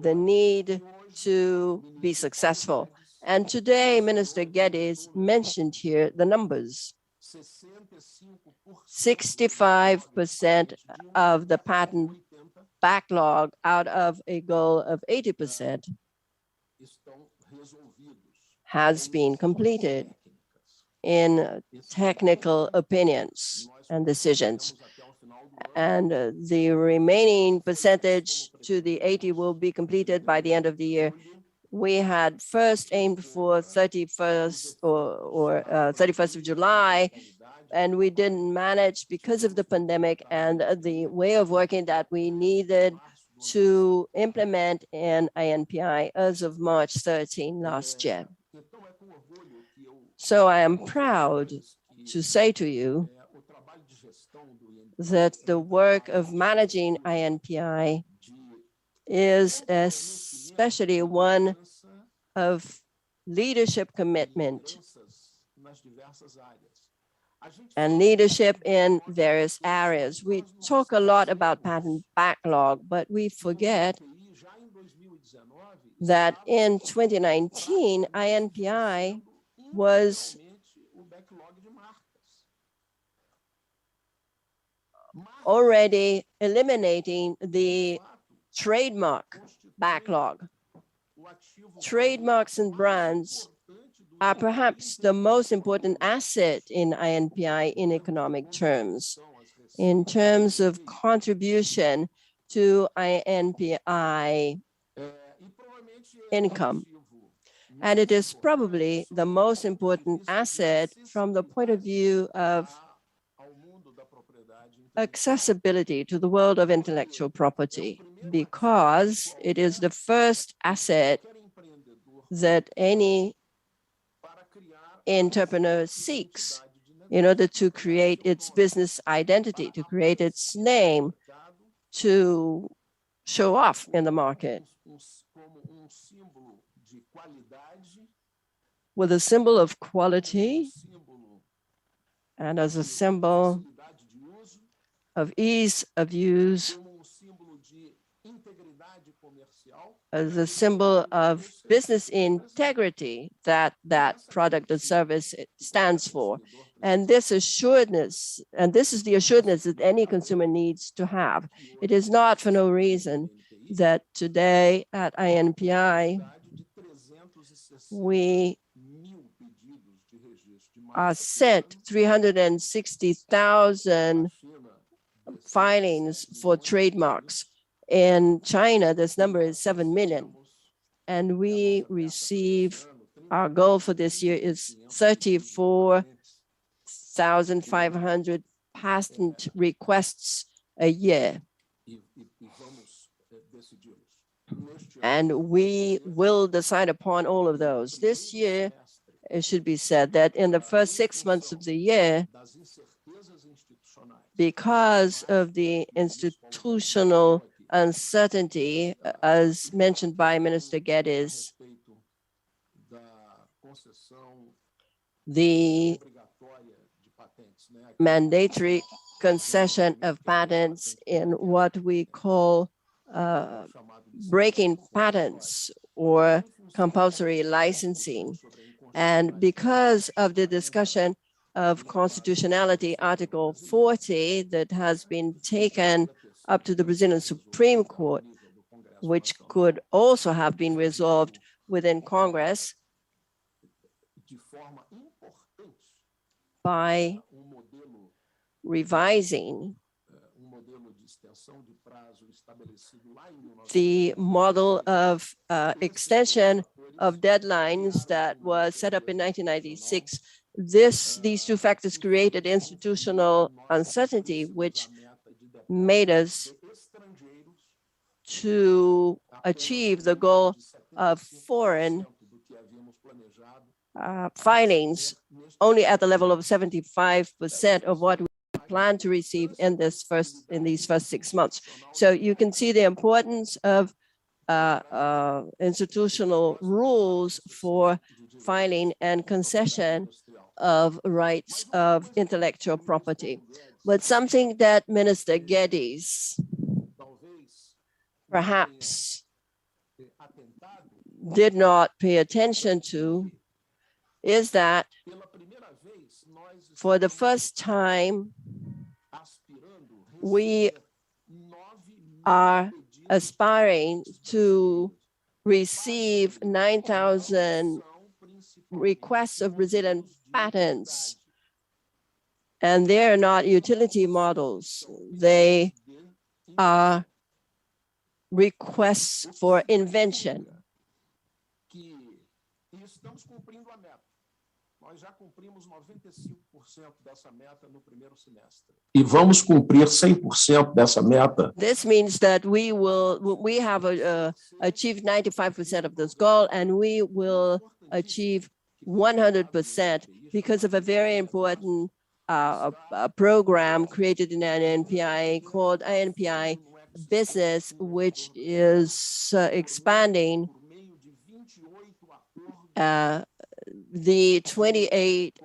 the need to be successful. And today, Minister Guedes mentioned here the numbers. 65% of the patent backlog out of a goal of 80% has been completed in technical opinions and decisions. And the remaining percentage to the 80 will be completed by the end of the year. We had first aimed for 31st or 31st of July, and we didn't manage because of the pandemic and the way of working that we needed to implement in ANPI as of March 13 last year. So I am proud to say to you that the work of managing ANPI is especially one of leadership commitment and leadership in various areas. We talk a lot about patent backlog, but we forget that in 2019, ANPI was already eliminating the trademark backlog. Trademarks and brands are perhaps the most important asset in ANPI in economic terms, in terms of contribution to ANPI income. And it is probably the most important asset from the point of view of accessibility to the world of intellectual property, because it is the first asset that any entrepreneur seeks in order to create its business identity, to create its name, to show off in the market. With a symbol of quality and as a symbol of ease of use, as a symbol of business integrity that that product or service stands for. And this assuredness, and this is the assuredness that any consumer needs to have. It is not for no reason that today at ANPI, we are sent 360,000 filings for trademarks. In China, this number is 7 million. And we receive, our goal for this year is 34,500 patent requests a year. And we will decide upon all of those. This year, it should be said that in the first 6 months of the year, because of the institutional uncertainty, as mentioned by Minister Guedes, the mandatory concession of patents in what we call breaking patents or compulsory licensing. And because of the discussion of constitutionality, Article 40, that has been taken up to the Brazilian Supreme Court, which could also have been resolved within Congress by revising the model of extension of deadlines that was set up in 1996. These two factors created institutional uncertainty, which made us to achieve the goal of foreign filings only at the level of 75% of what we plan to receive in these first 6 months. So you can see the importance of institutional rules for filing and concession of rights of intellectual property. But something that Minister Guedes perhaps did not pay attention to is that for the first time, we are aspiring to receive 9,000 requests of Brazilian patents, and they're not utility models. They are requests for invention. E vamos cumprir 100% dessa meta. This means that we have achieved 95% of this goal, and we will achieve 100% because of a very important program created in ANPI called ANPI Business, which is expanding the 28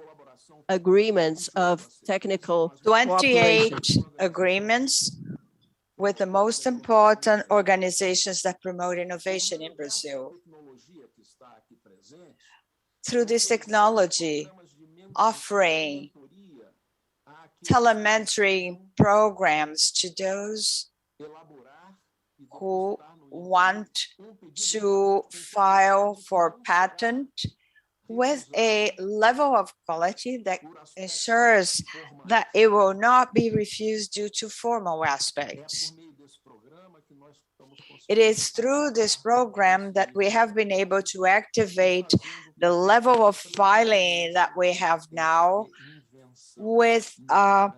agreements of technical 28 agreements with the most important organizations that promote innovation in Brazil. Through this technology, offering telemetry programs to those who want to file for patent with a level of quality that ensures that it will not be refused due to formal aspects. It is through this program that we have been able to activate the level of filing that we have now with a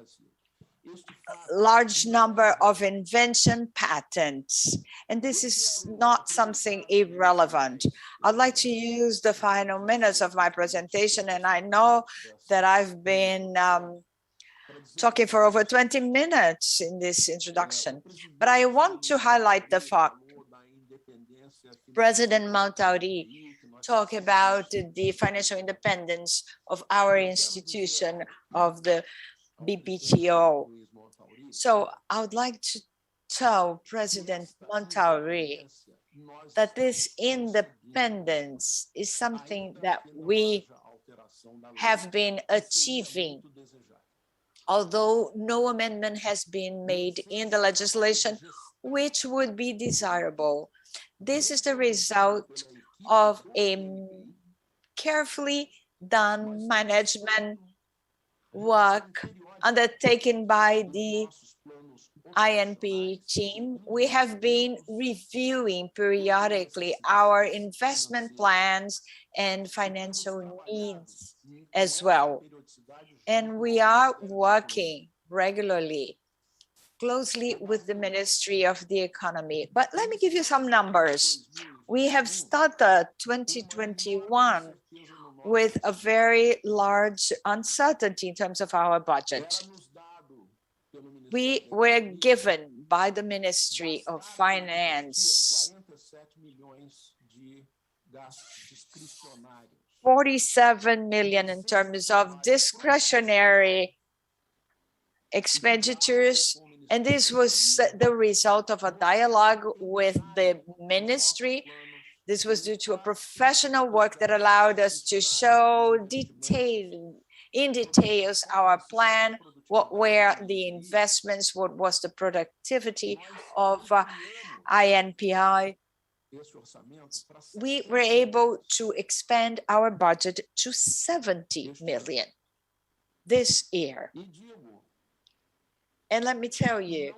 large number of invention patents. And this is not something irrelevant. I'd like to use the final minutes of my presentation, and I know that I've been talking for over 20 minutes in this introduction, but I want to highlight the fact President Montauri talked about the financial independence of our institution, of the BPTO. So I would like to tell President Montauri that this independence is something that we have been achieving, although no amendment has been made in the legislation, which would be desirable. This is the result of a carefully done management work undertaken by the INP team. We have been reviewing periodically our investment plans and financial needs as well. And we are working regularly, closely with the Ministry of the Economy. But let me give you some numbers. We have started 2021 with a very large uncertainty in terms of our budget. We were given by the Ministry of Finance. 47 million in terms of discretionary expenditures. And this was the result of a dialogue with the ministry. This was due to a professional work that allowed us to show in details our plan, what were the investments, what was the productivity of INPI. We were able to expand our budget to 70 million this year. And let me tell you,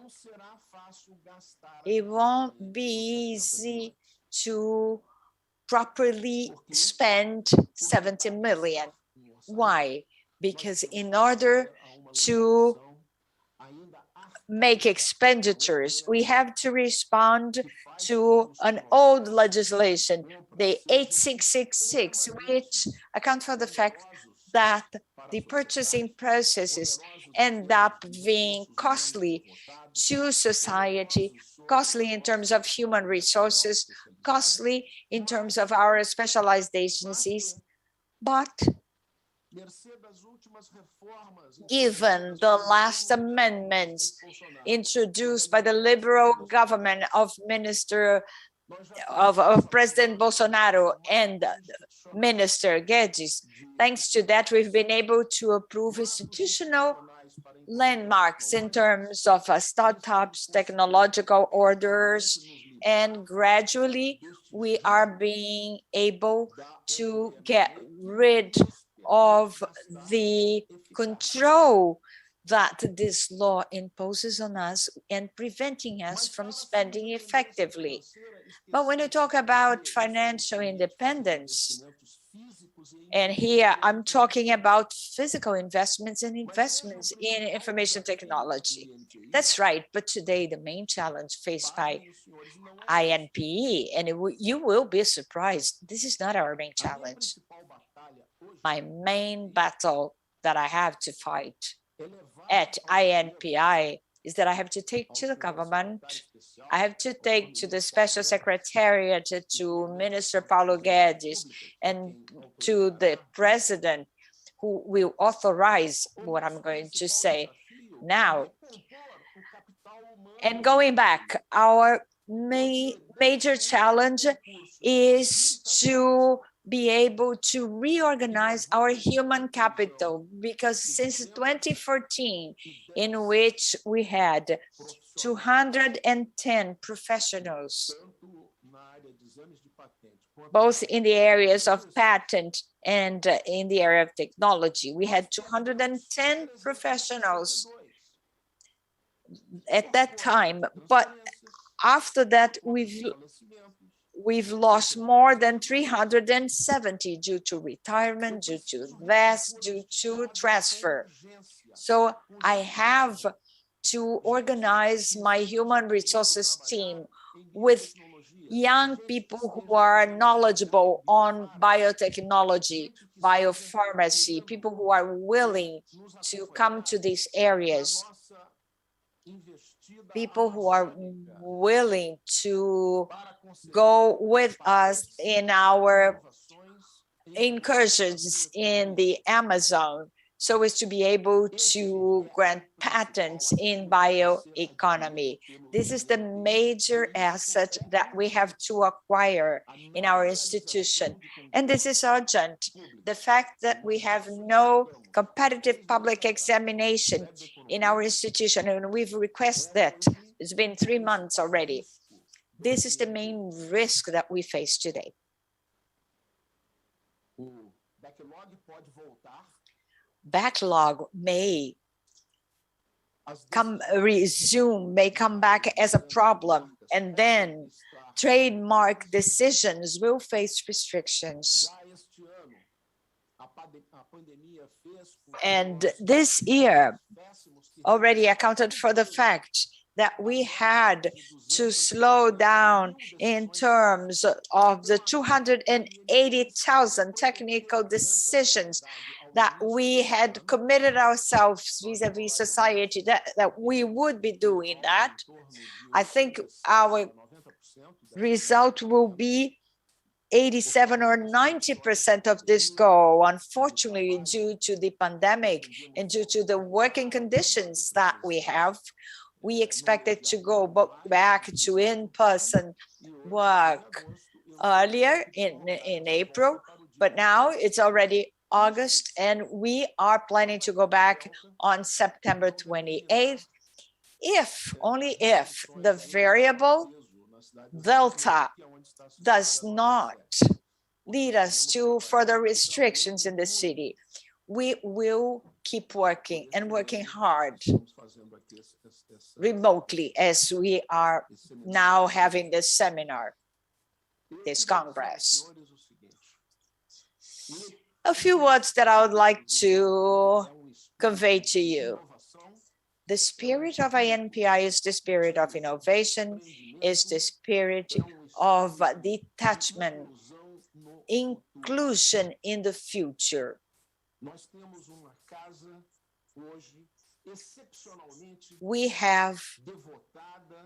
it won't be easy to properly spend 70 million. Why? Because in order to make expenditures, we have to respond to an old legislation, the 8666, which accounts for the fact that the purchasing processes end up being costly to society, costly in terms of human resources, costly in terms of our specialized agencies. But given the last amendments introduced by the liberal government of President Bolsonaro and Minister Guedes, thanks to that, we've been able to approve institutional landmarks in terms of startups, technological orders, and gradually we are being able to get rid of the control that this law imposes on us and preventing us from spending effectively. But when you talk about financial independence, and here I'm talking about physical investments and investments in information technology. That's right, but today the main challenge faced by INPE, and you will be surprised, this is not our main challenge. My main battle that I have to fight at INPI is that I have to take to the government, I have to take to the Special Secretariat, to Minister Paulo Guedes, and to the President, who will authorize what I'm going to say now. And going back, our major challenge is to be able to reorganize our human capital, because since 2014, in which we had 210 professionals, both in the areas of patent and in the area of technology, we had 210 professionals at that time. But after that, we've lost more than 370 due to retirement, due to VEST, due to transfer. So I have to organize my human resources team with young people who are knowledgeable on biotechnology, biopharmacy, people who are willing to come to these areas, people who are willing to go with us in our incursions in the Amazon, so as to be able to grant patents in bioeconomy. This is the major asset that we have to acquire in our institution. And this is urgent. The fact that we have no competitive public examination in our institution, and we've requested that, it's been 3 months already. This is the main risk that we face today. Backlog may come back as a problem, and then trademark decisions will face restrictions. And this year already accounted for the fact that we had to slow down in terms of the 280,000 technical decisions that we had committed ourselves vis-a-vis society that we would be doing that. I think our result will be 87 or 90% of this goal. Unfortunately, due to the pandemic and due to the working conditions that we have, we expected to go back to in-person work earlier in April, but now it's already August, and we are planning to go back on September 28th, if, only if, the variable Delta does not lead us to further restrictions in the city. We will keep working and working hard remotely, as we are now having this seminar, this Congress. A few words that I would like to convey to you. The spirit of ANPI is the spirit of innovation, is the spirit of detachment, inclusion in the future. We have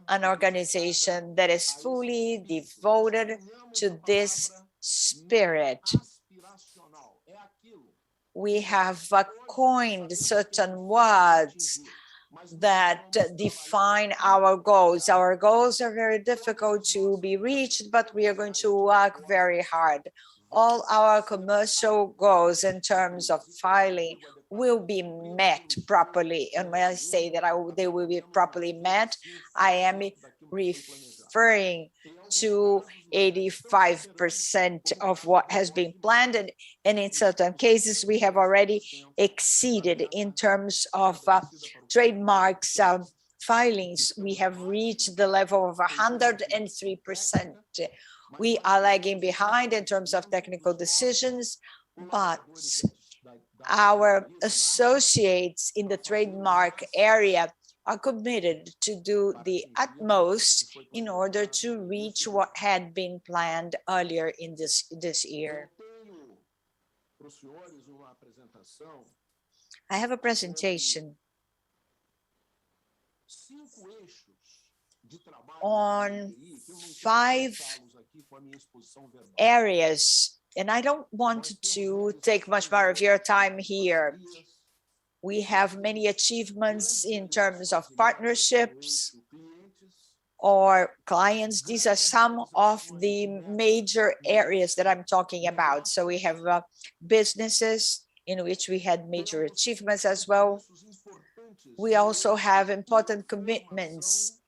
an organization that is fully devoted to this spirit. We have coined certain words that define our goals. Our goals are very difficult to be reached, but we are going to work very hard. All our commercial goals in terms of filing will be met properly. And when I say that they will be properly met, I am referring to 85% of what has been planned. And in certain cases, we have already exceeded in terms of trademarks filings. We have reached the level of 103%. We are lagging behind in terms of technical decisions, but our associates in the trademark area are committed to do the utmost in order to reach what had been planned earlier in this year. I have a presentation on 5 areas, and I don't want to take much more of your time here. We have many achievements in terms of partnerships or clients. These are some of the major areas that I'm talking about. So we have businesses in which we had major achievements as well. We also have important commitments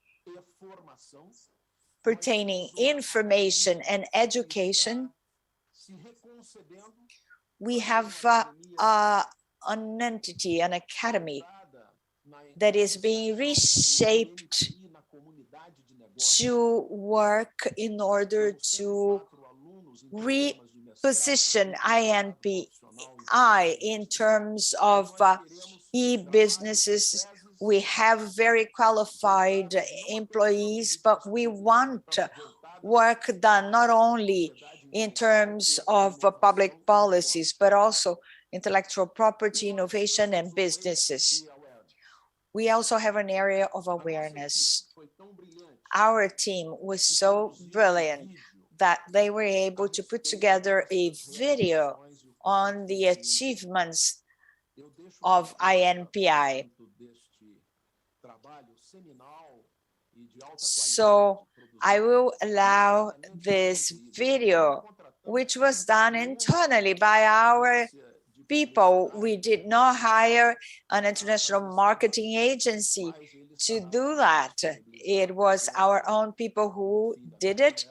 pertaining information and education. We have an entity, an academy that is being reshaped to work in order to reposition ANPI in terms of e-businesses. We have very qualified employees, but we want work done not only in terms of public policies, but also intellectual property, innovation, and businesses. We also have an area of awareness. Our team was so brilliant that they were able to put together a video on the achievements of ANPI. So I will allow this video, which was done internally by our people. We did not hire an international marketing agency to do that. It was our own people who did it.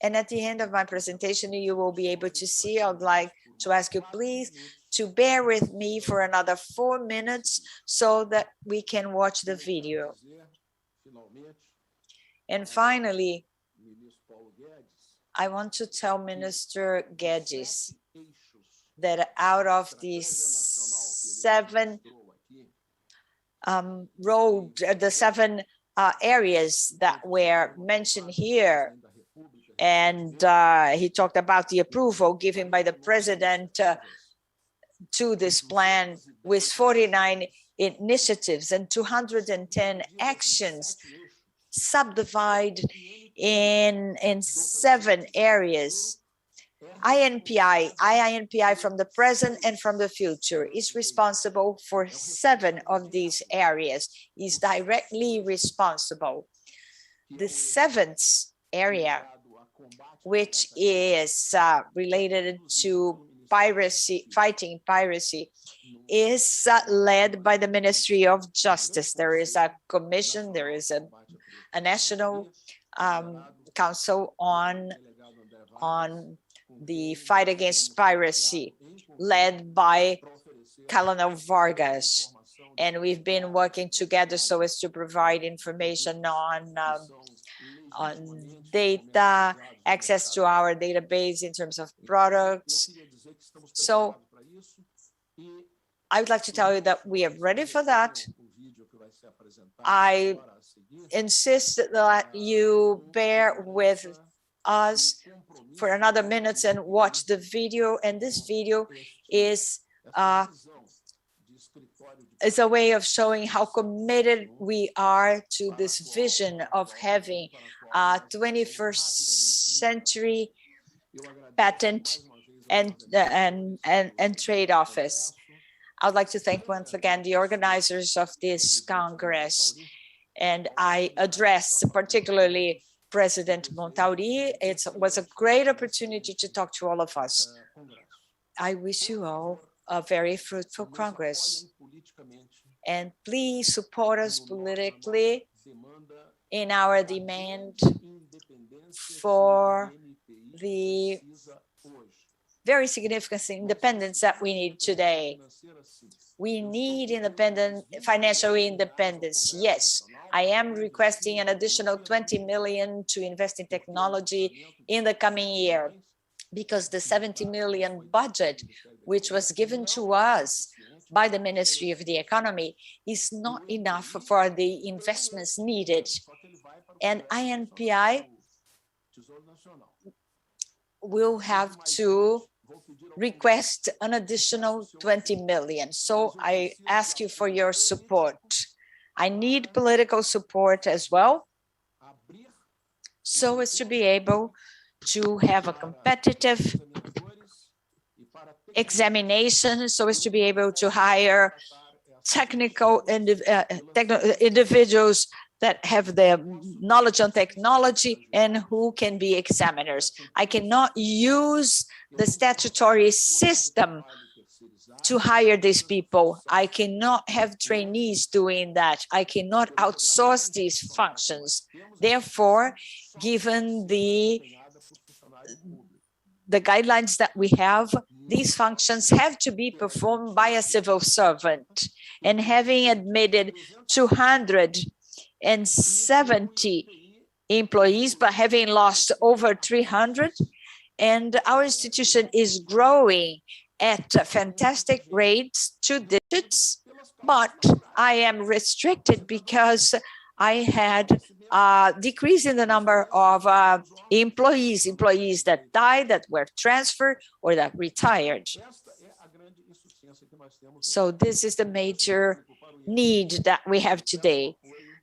And at the end of my presentation, you will be able to see. I would like to ask you, please, to bear with me for another 4 minutes so that we can watch the video. And finally, I want to tell Minister Guedes that out of these 7 areas that were mentioned here, and he talked about the approval given by the president to this plan with 49 initiatives and 210 actions subdivided in 7 areas. INPI from the present and from the future is responsible for 7 of these areas, is directly responsible. The 7th area, which is related to piracy, fighting piracy, is led by the Ministry of Justice. There is a commission, there is a national council on the fight against piracy, led by Colonel Vargas. And we've been working together so as to provide information on data, access to our database in terms of products. So I would like to tell you that we are ready for that. I insist that you bear with us for another minute and watch the video. And this video is a way of showing how committed we are to this vision of having a 21st century patent and trade office. I would like to thank once again the organizers of this Congress, and I address particularly President Montauri. It was a great opportunity to talk to all of us. I wish you all a very fruitful Congress, and please support us politically in our demand for the very significant independence that we need today. We need financial independence. Yes, I am requesting an additional 20 million to invest in technology in the coming year, because the 70 million budget, which was given to us by the Ministry of the Economy, is not enough for the investments needed. And INPI will have to request an additional 20 million. So I ask you for your support. I need political support as well, so as to be able to have a competitive examination, so as to be able to hire technical individuals that have the knowledge on technology and who can be examiners. I cannot use the statutory system to hire these people. I cannot have trainees doing that. I cannot outsource these functions. Therefore, given the guidelines that we have, these functions have to be performed by a civil servant. And having admitted 270 employees, but having lost over 300, and our institution is growing at fantastic rates, 2 digits, but I am restricted because I had a decrease in the number of employees that died, that were transferred, or that retired. So this is the major need that we have today: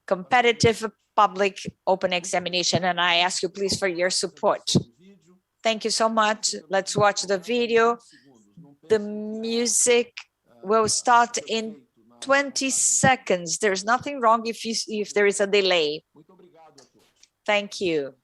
competitive public open examination, and I ask you please for your support. Thank you so much. Let's watch the video. The music will start in 20 seconds. There's nothing wrong if there is a delay. Thank you.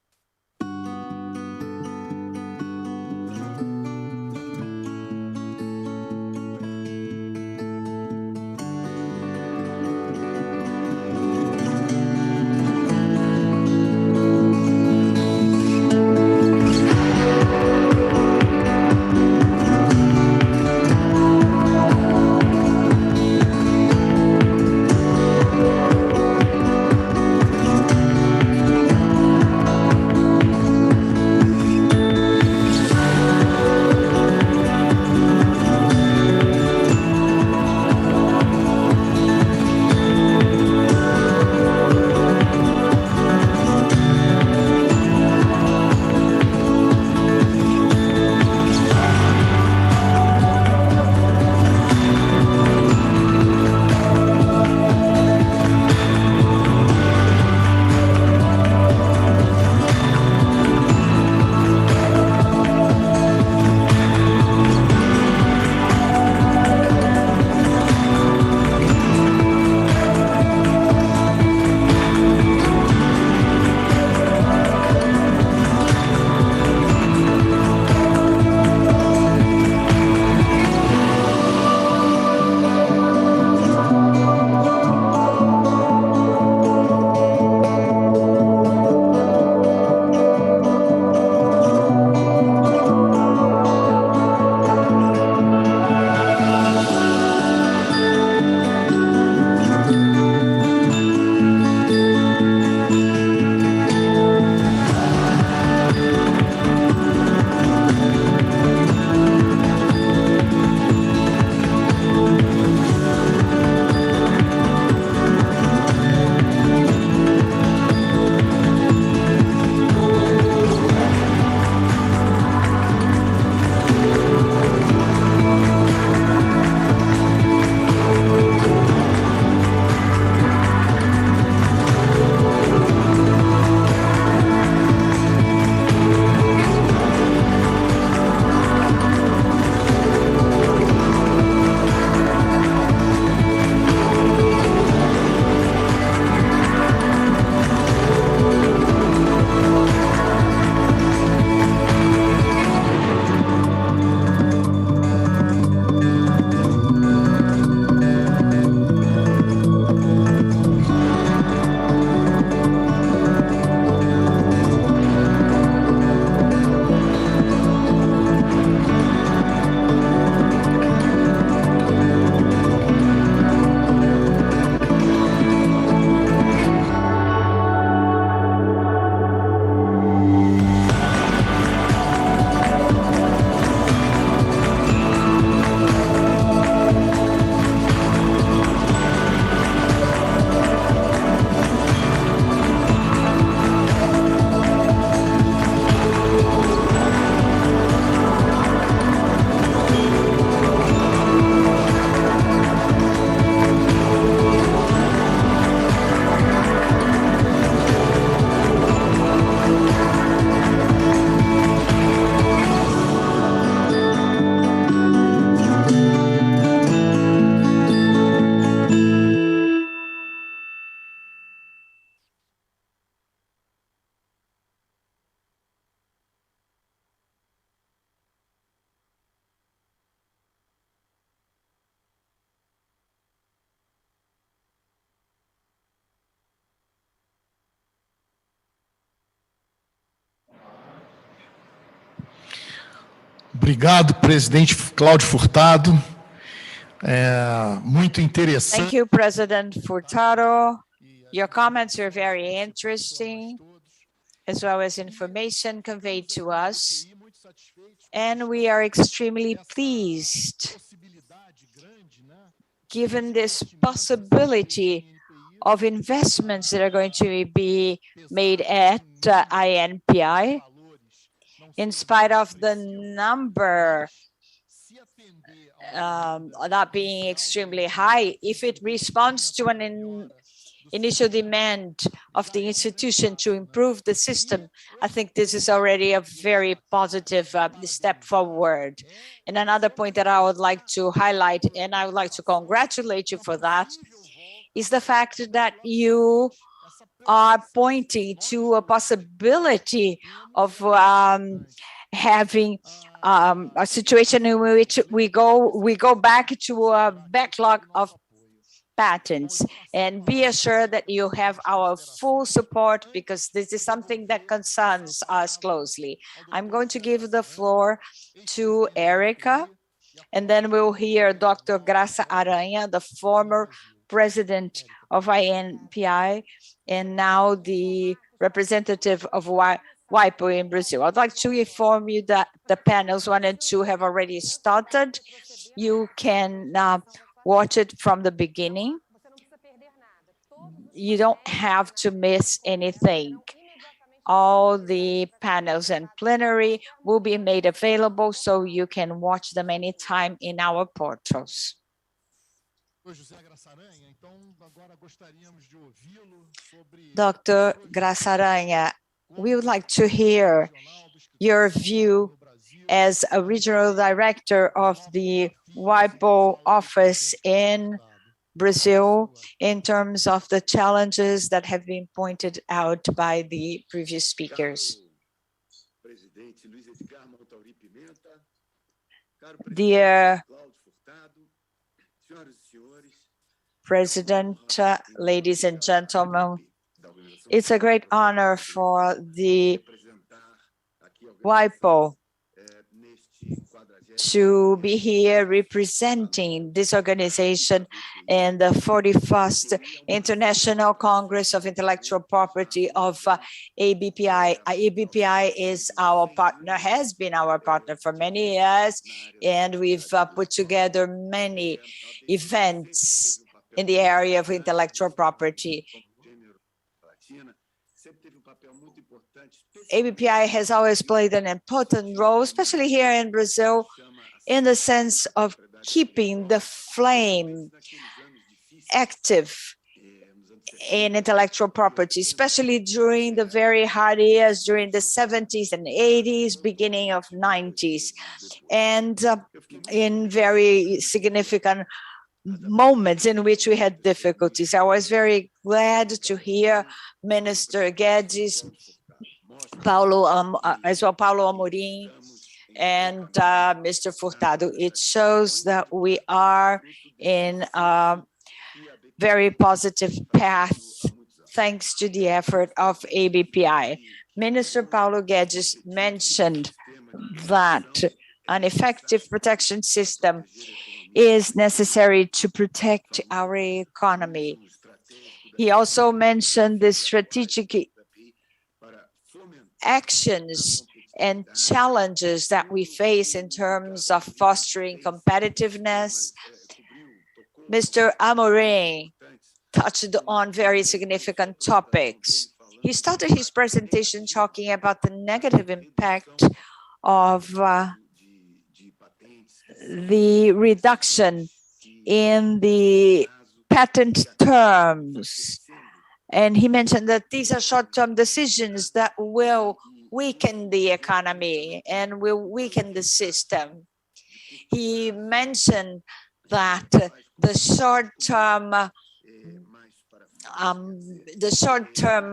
Obrigado, presidente Cláudio Furtado. Muito interessante. Thank you, President Furtado. Your comments are very interesting, as well as information conveyed to us. And we are extremely pleased, given this possibility of investments that are going to be made at INPI, in spite of the number not being extremely high. If it responds to an initial demand of the institution to improve the system, I think this is already a very positive step forward. And another point that I would like to highlight, and I would like to congratulate you for that, is the fact that you are pointing to a possibility of having a situation in which we go back to a backlog of patents, and be assured that you have our full support, because this is something that concerns us closely. I'm going to give the floor to Erica, and then we'll hear Dr. Graça Aranha, the former president of INPI, and now the representative of WIPO in Brazil. I'd like to inform you that the panels 1 and 2 have already started. You can watch it from the beginning. You don't have to miss anything. All the panels and plenary will be made available, so you can watch them anytime in our portals. Dr. Graça Aranha, we would like to hear your view as a regional director of the WIPO office in Brazil in terms of the challenges that have been pointed out by the previous speakers. Dear President, ladies and gentlemen, it's a great honor for the WIPO to be here representing this organization in the 41st International Congress of Intellectual Property of ABPI. ABPI is our partner, has been our partner for many years, and we've put together many events in the area of intellectual property. ABPI has always played an important role, especially here in Brazil, in the sense of keeping the flame active in intellectual property, especially during the very hard years, during the 70s and 80s, beginning of 90s, and in very significant moments in which we had difficulties. I was very glad to hear Minister Guedes, Paulo Amorim, and Mr. Furtado. It shows that we are in a very positive path thanks to the effort of ABPI. Minister Paulo Guedes mentioned that an effective protection system is necessary to protect our economy. He also mentioned the strategic actions and challenges that we face in terms of fostering competitiveness. Mr. Amorim touched on very significant topics. He started his presentation talking about the negative impact of the reduction in the patent terms. And he mentioned that these are short-term decisions that will weaken the economy and will weaken the system. He mentioned that the short-term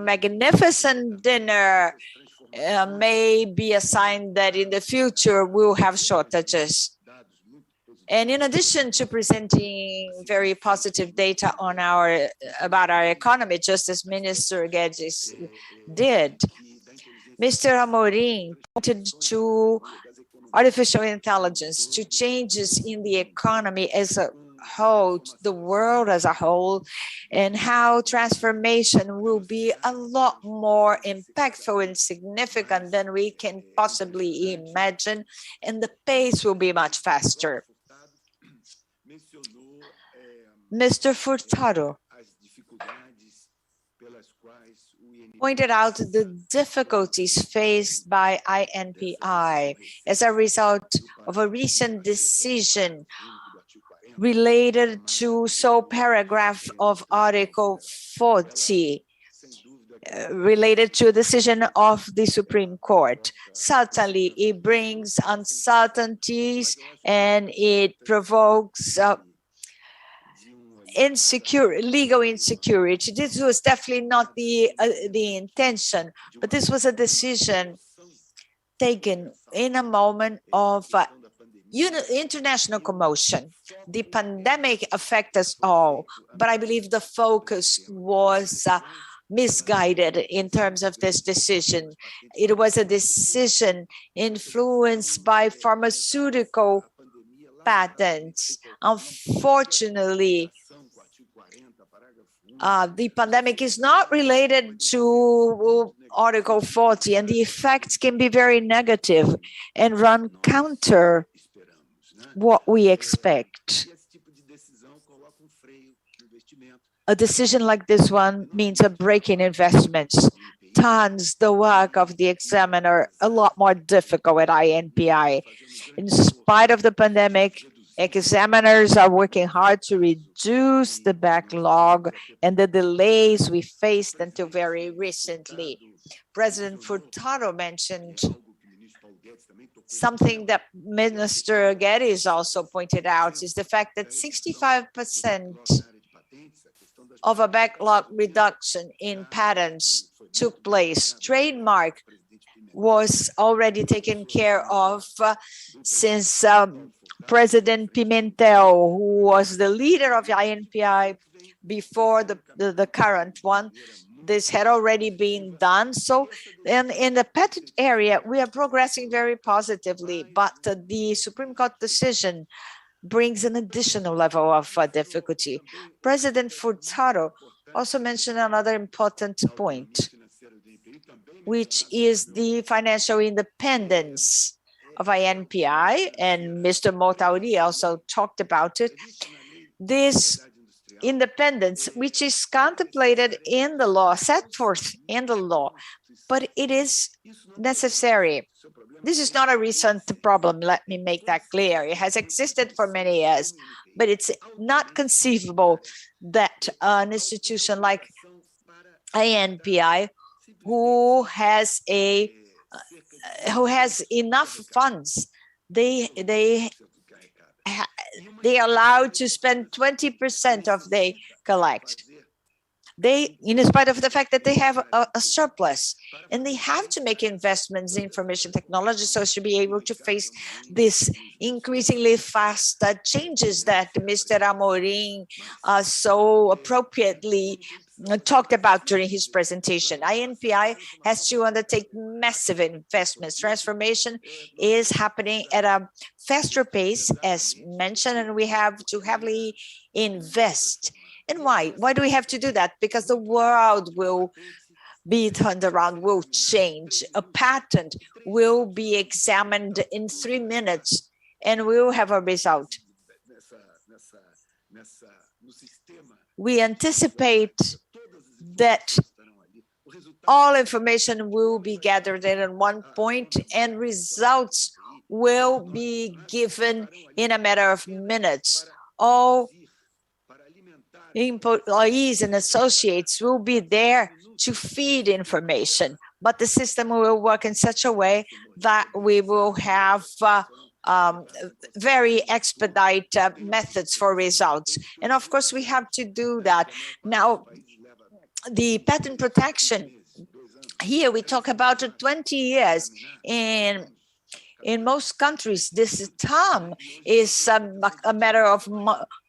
magnificent dinner may be a sign that in the future we'll have shortages. And in addition to presenting very positive data on about our economy, just as Minister Guedes did, Mr. Amorim pointed to artificial intelligence, to changes in the economy as a whole, the world as a whole, and how transformation will be a lot more impactful and significant than we can possibly imagine, and the pace will be much faster. Mr. Furtado pointed out the difficulties faced by INPI as a result of a recent decision related to paragraph of Article 40, related to a decision of the Supreme Court. Certainly, it brings uncertainties and it provokes legal insecurity. This was definitely not the intention, but this was a decision taken in a moment of international commotion. The pandemic affected us all, but I believe the focus was misguided in terms of this decision. It was a decision influenced by pharmaceutical patents. Unfortunately, the pandemic is not related to Article 40, and the effects can be very negative and run counter what we expect. A decision like this one means a break in investments, turns the work of the examiner a lot more difficult at INPI. In spite of the pandemic, examiners are working hard to reduce the backlog and the delays we faced until very recently. President Furtado mentioned something that Minister Guedes also pointed out, is the fact that 65% of a backlog reduction in patents took place. Trademark was already taken care of since President Pimentel, who was the leader of INPI before the current one. This had already been done. So in the patent area, we are progressing very positively, but the Supreme Court decision brings an additional level of difficulty. President Furtado also mentioned another important point, which is the financial independence of INPI, and Mr. Motauri also talked about it. This independence, which is contemplated in the law, set forth in the law, but it is necessary. This is not a recent problem, let me make that clear. It has existed for many years, but it's not conceivable that an institution like INPI, who has enough funds, they are allowed to spend 20% of they collect. In spite of the fact that they have a surplus, and they have to make investments in information technology so as to be able to face this increasingly fast changes that Mr. Amorim so appropriately talked about during his presentation. INPI has to undertake massive investments. Transformation is happening at a faster pace, as mentioned, and we have to heavily invest. And why? Why do we have to do that? Because the world will be turned around, will change. A patent will be examined in 3 minutes, and we will have a result. We anticipate that all information will be gathered at one point, and results will be given in a matter of minutes. All employees and associates will be there to feed information, but the system will work in such a way that we will have very expedite methods for results. And of course, we have to do that. Now, the patent protection, here we talk about 20 years. In most countries, this term is a matter of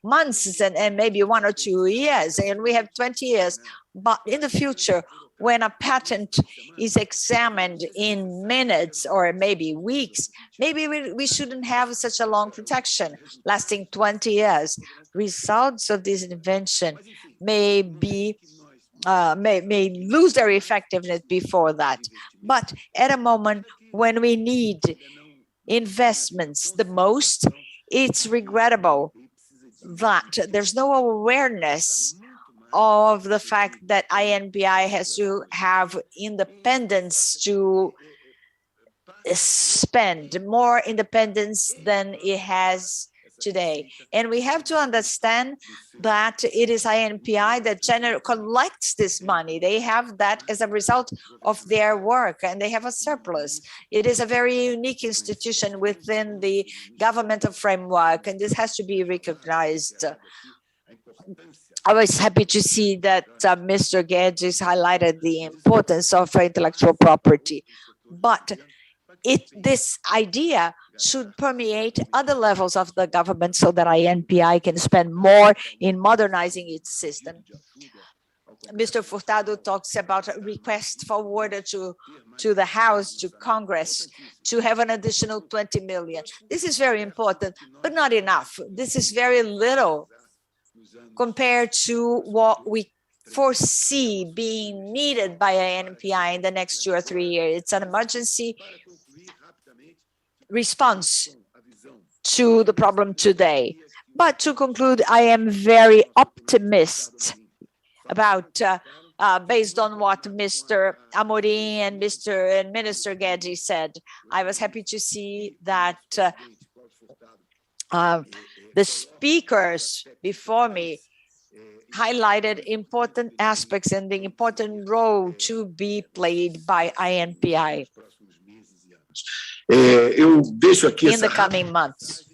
months and maybe 1 or 2 years, and we have 20 years. But in the future, when a patent is examined in minutes or maybe weeks, maybe we shouldn't have such a long protection lasting 20 years. Results of this invention may lose their effectiveness before that. But at a moment when we need investments the most, it's regrettable that there's no awareness of the fact that ANPI has to have independence to spend, more independence than it has today. And we have to understand that it is ANPI that collects this money. They have that as a result of their work, and they have a surplus. It is a very unique institution within the governmental framework, and this has to be recognized. I was happy to see that Mr. Guedes highlighted the importance of intellectual property, but this idea should permeate other levels of the government so that ANPI can spend more in modernizing its system. Mr. Furtado talks about a request forwarded to the House, to Congress, to have an additional 20 million. This is very important, but not enough. This is very little compared to what we foresee being needed by ANPI in the next 2 or 3 years. It's an emergency response to the problem today. But to conclude, I am very optimistic about, based on what Mr. Amorim and Minister Guedes said. I was happy to see that the speakers before me highlighted important aspects and the important role to be played by ANPI in the coming months.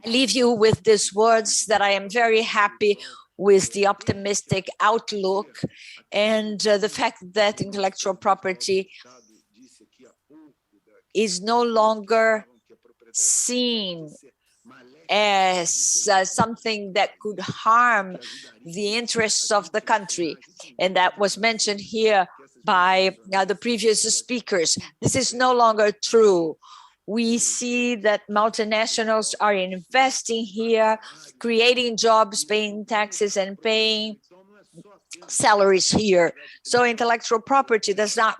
I leave you with these words that I am very happy with the optimistic outlook and the fact that intellectual property is no longer seen as something that could harm the interests of the country. And that was mentioned here by the previous speakers. This is no longer true. We see that multinationals are investing here, creating jobs, paying taxes, and paying salaries here. So intellectual property does not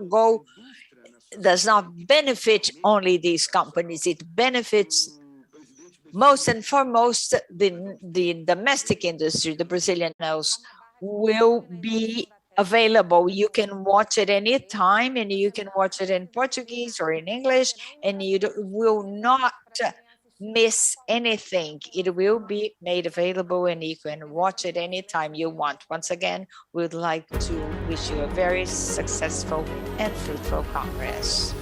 benefit only these companies. It benefits most and foremost the domestic industry. The Brazilians will be available. You can watch it anytime, and you can watch it in Portuguese or in English, and you will not miss anything. It will be made available, and you can watch it anytime you want. Once again, we would like to wish you a very successful and fruitful Congress.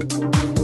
you.